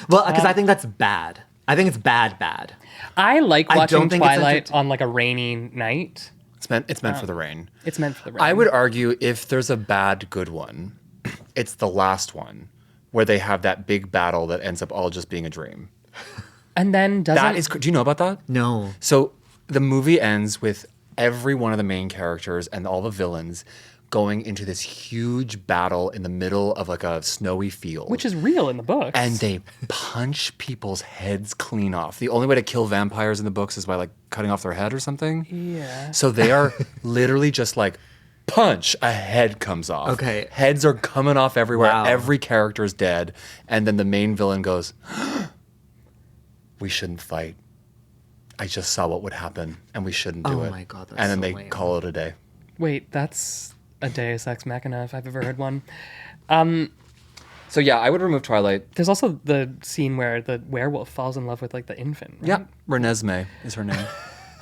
Well, because I think that's bad. I think it's bad. I like I watching don't think it's Twilight on like a rainy night. It's meant for the rain. It's meant for the rain. I would argue if there's a bad good one, it's the last one where they have that big battle that ends up all just being a dream. And then doesn't... That is, do you know about that? No. So the movie ends with every one of the main characters and all the villains going into this huge battle in the middle of like a snowy field. Which is real in the books. And they punch people's heads clean off. The only way to kill vampires in the books is by like cutting off their head or something. Yeah. So they are literally just like punch, a head comes off. Okay. Heads are coming off everywhere. Wow. Every character is dead. And then the main villain goes, we shouldn't fight. I just saw what would happen and we shouldn't do Oh it. my God, that's and then so they lame. call it a day. Wait, that's a Deus Ex Machina if I've ever heard one. So yeah, I would remove Twilight. There's also the scene where the werewolf falls in love with like the infant. Right? Yeah, Renesmee is her name.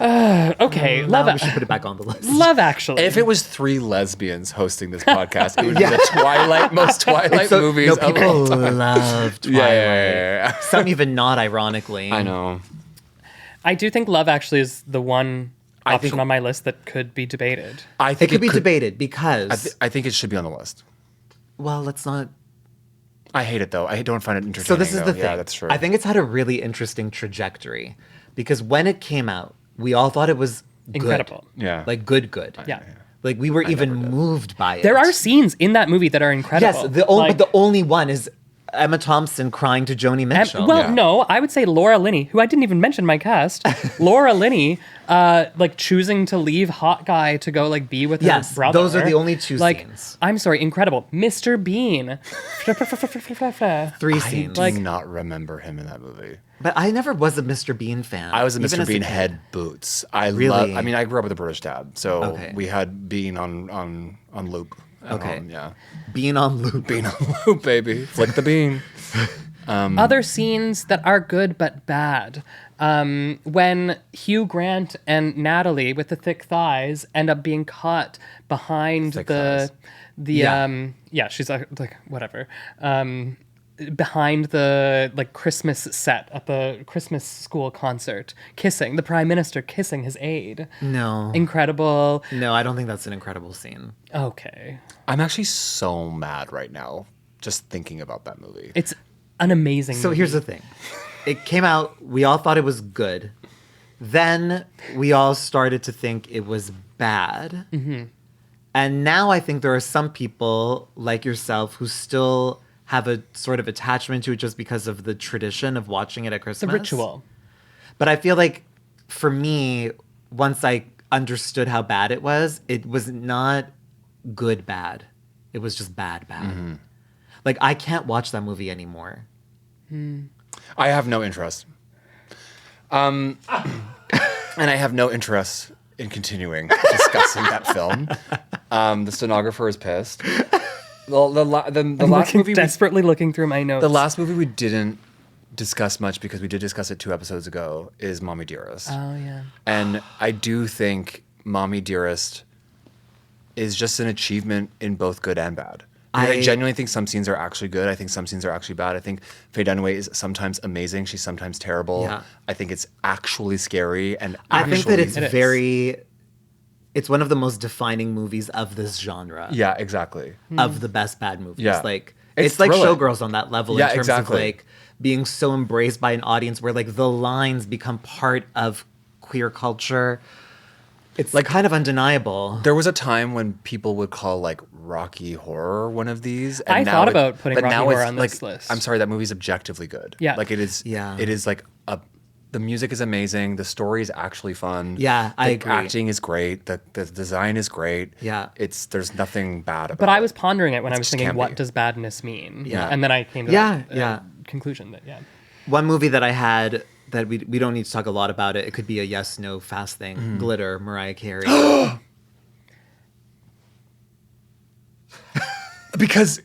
Okay, Now we should put it back on the list. Love Actually. If it was three lesbians hosting this podcast, it would be the most Twilight So, movies no, of people all time. love Twilight. Yeah. Some even not ironically. I know. I do think Love Actually is the one I option think- on my list that could be debated. I It think could be debated because I think it should be on the list. well, let's not. I hate it though. I don't find it entertaining. So this is though. the thing. Yeah, that's true. I think it's had a really interesting trajectory because when it came out, we all thought it was good. Incredible. Yeah. Like good. Yeah. Like we were even moved by it. There are scenes in that movie that are incredible. Yes, Like- but the only one is Emma Thompson crying to Joni Mitchell. well, Yeah. no, I would say Laura Linney, who I didn't even mention in my cast. Laura Linney, like choosing to leave hot guy to go like be with Yes, her brother. those are the only two like, scenes. I'm sorry, incredible. Mr. Bean. Three I scenes. do not remember him in that movie. But I never was a Mr. Bean fan. I was a even Mr. as Bean kid. head boots. I Really? I mean, I grew up with a British dad, so Okay. we had Bean on loop. at Okay. home, yeah. Bean on loop. Bean on loop, baby. Flick the bean. Other scenes that are good but bad. When Hugh Grant and Natalie with the thick thighs end up being caught behind Thick the Yeah. she's like whatever. Behind the like Christmas set at the Christmas school concert, kissing the prime minister, kissing his aide. No. Incredible. No, I don't think that's an incredible scene. Okay, I'm actually so mad right now just thinking about that movie. it's an amazing. So movie. here's the thing. It came out, we all thought it was good. Then we all started to think it was bad. Mm-hmm. And now I think there are some people like yourself who still have a sort of attachment to it just because of the tradition of watching it at Christmas. the ritual. But I feel like for me, once I understood how bad it was not good bad. It was just bad. Mm-hmm. Like I can't watch that movie anymore. I have no interest. And I have no interest in continuing discussing that film. The stenographer is pissed. The last movie Desperately looking through my notes. the last movie we didn't discuss much because we did discuss it 2 episodes ago is Mommy Dearest. Oh yeah. And I do think Mommy Dearest is just an achievement in both good and bad. I genuinely think some scenes are actually good. I think some scenes are actually bad. I think Faye Dunaway is sometimes amazing. She's sometimes terrible. Yeah. I think it's actually scary. And I think that it's It is. very. It's one of the most defining movies of this genre. Yeah, exactly. Of the best bad movies. Yeah. Like It's it's like thrilling. Showgirls on that level Yeah, in terms exactly. of like being so embraced by an audience where like the lines become part of queer culture. It's like kind of undeniable. There was a time when people would call like Rocky Horror one of these. And I now thought about putting but Rocky now Horror it's, on like, this list. I'm sorry, that movie's objectively good. Yeah. Like it is. Yeah. It is like the music is amazing. The story is actually fun. Yeah, I the agree. acting is great. The design is great. Yeah. There's nothing bad about it. But I was pondering it when I was just thinking, can what be. does badness mean? Yeah. And then I came to Yeah, that yeah. conclusion that, One movie that I had that we don't need to talk a lot about it. It could be a yes, no, fast thing. Glitter, Mariah Carey. because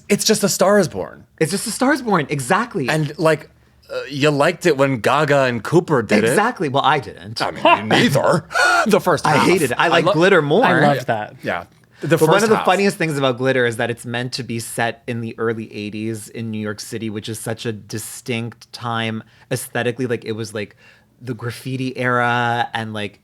it's just A Star Is Born. It's just A Star Is Born. Exactly. And like you liked it when Gaga and Cooper did it. exactly. Well, I didn't. I mean, neither. The first half. I hated it. I like lo- Glitter more. I loved that. Yeah. The But first one of the half. funniest things about Glitter is that it's meant to be set in the early 80s in New York City, which is such a distinct time aesthetically. Like it was like the graffiti era and like,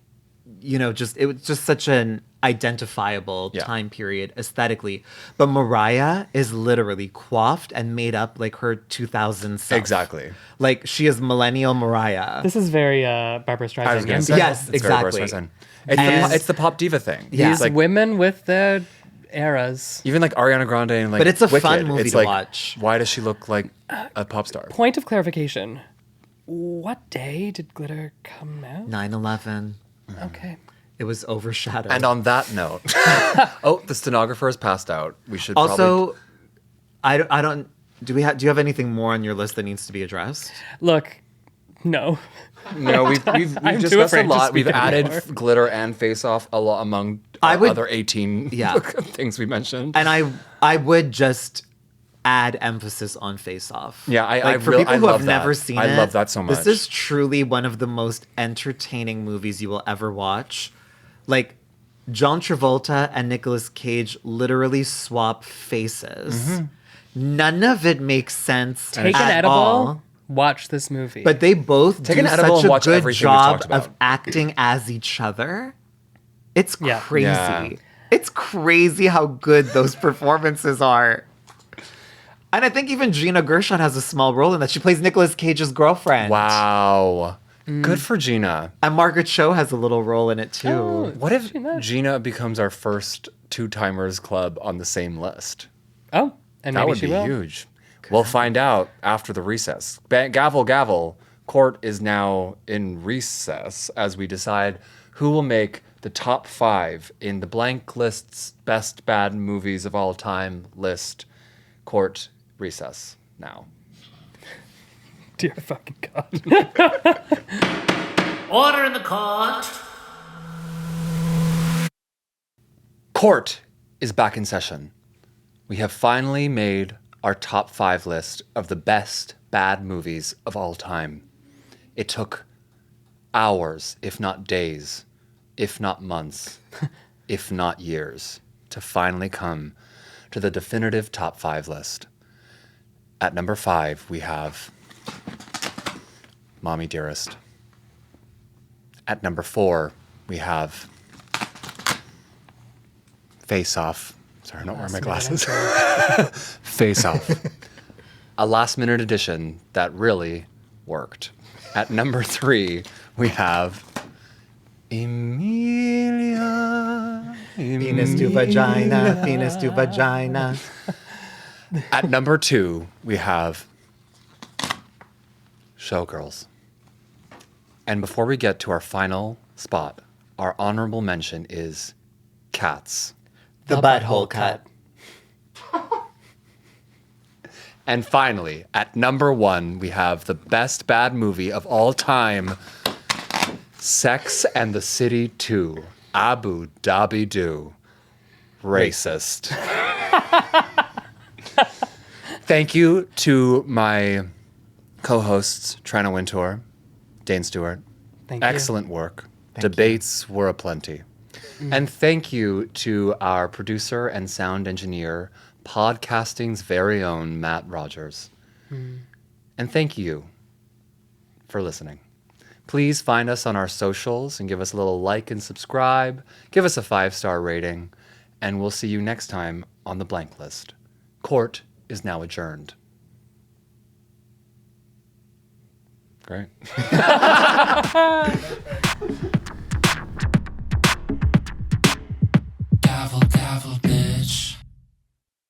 you know, just it was just such an identifiable Yeah. time period aesthetically. But Mariah is literally coiffed and made up like her 2000s self. Exactly. Like she is millennial Mariah. This is very Barbara Streisand. I was going to say. Yes, it's very exactly. Barbra Streisand. It's, And- it's the pop diva thing. Yeah. It's These like women with their eras. even like Ariana Grande and like But it's a Wicked, fun movie it's to like, watch. Why does she look like a pop star? Point of clarification. What day did Glitter come out? 9/11. Okay. It was overshadowed. And on that note, oh, the stenographer has passed out. We should also, I don't. Do you have anything more on your list that needs to be addressed? Look, no. No, we've I'm too discussed a afraid to lot. We've speak added anymore. glitter and face off a lot among I would- other 18 Yeah. things we mentioned. And I would just add emphasis on Face Off. Yeah, I like for really- people I who love have that. never seen I it. love that so much. This is truly one of the most entertaining movies you will ever watch. Like John Travolta and Nicolas Cage literally swap faces. Mm-hmm. None of it makes sense Take an at edible, all. watch this movie. But they both Take do an edible such and a watch good everything we've job talked about. of acting as each other. It's Yeah. crazy. Yeah. It's crazy how good those performances are. And I think even Gina Gershon has a small role in that. She plays Nicolas Cage's girlfriend. Wow. Good for Gina. And Margaret Cho has a little role in it too. Oh, What if Gina. Gina becomes our first two-timers club on the same list? Oh, and That maybe would she be will. huge. We'll find out after the recess. Gavel, gavel. Court is now in recess as we decide who will make the top 5 in the blank list's best bad movies of all time list. Court recess now. Dear fucking God. Order in the court. Court is back in session. We have finally made our top 5 list of the best bad movies of all time. It took hours, if not days, if not months, if not years, to finally come to the definitive top 5 list. At number 5, we have Mommy Dearest. At number 4, we have Face Off. Sorry, I'm not wearing my glasses. Face Off. A last minute addition that really worked. At number 3, we have Emilia. Penis to vagina, penis to vagina. At number 2, we have Showgirls. And before we get to our final spot, our honorable mention is Cats. The butthole cut. And finally, at number 1, we have the best bad movie of all time, Sex and the City 2, Abu Dhabi Doo. Racist. Thank you to my co-hosts, Tranna Wintour, Dane Stewart. Thank you. Excellent work. Debates were aplenty. And thank you to our producer and sound engineer, podcasting's very own Matt Rogers. And thank you for listening. Please find us on our socials and give us a little like and subscribe. Give us a 5-star rating. And we'll see you next time on The Blank List. Court is now adjourned. Great. Gavel, gavel, bitch.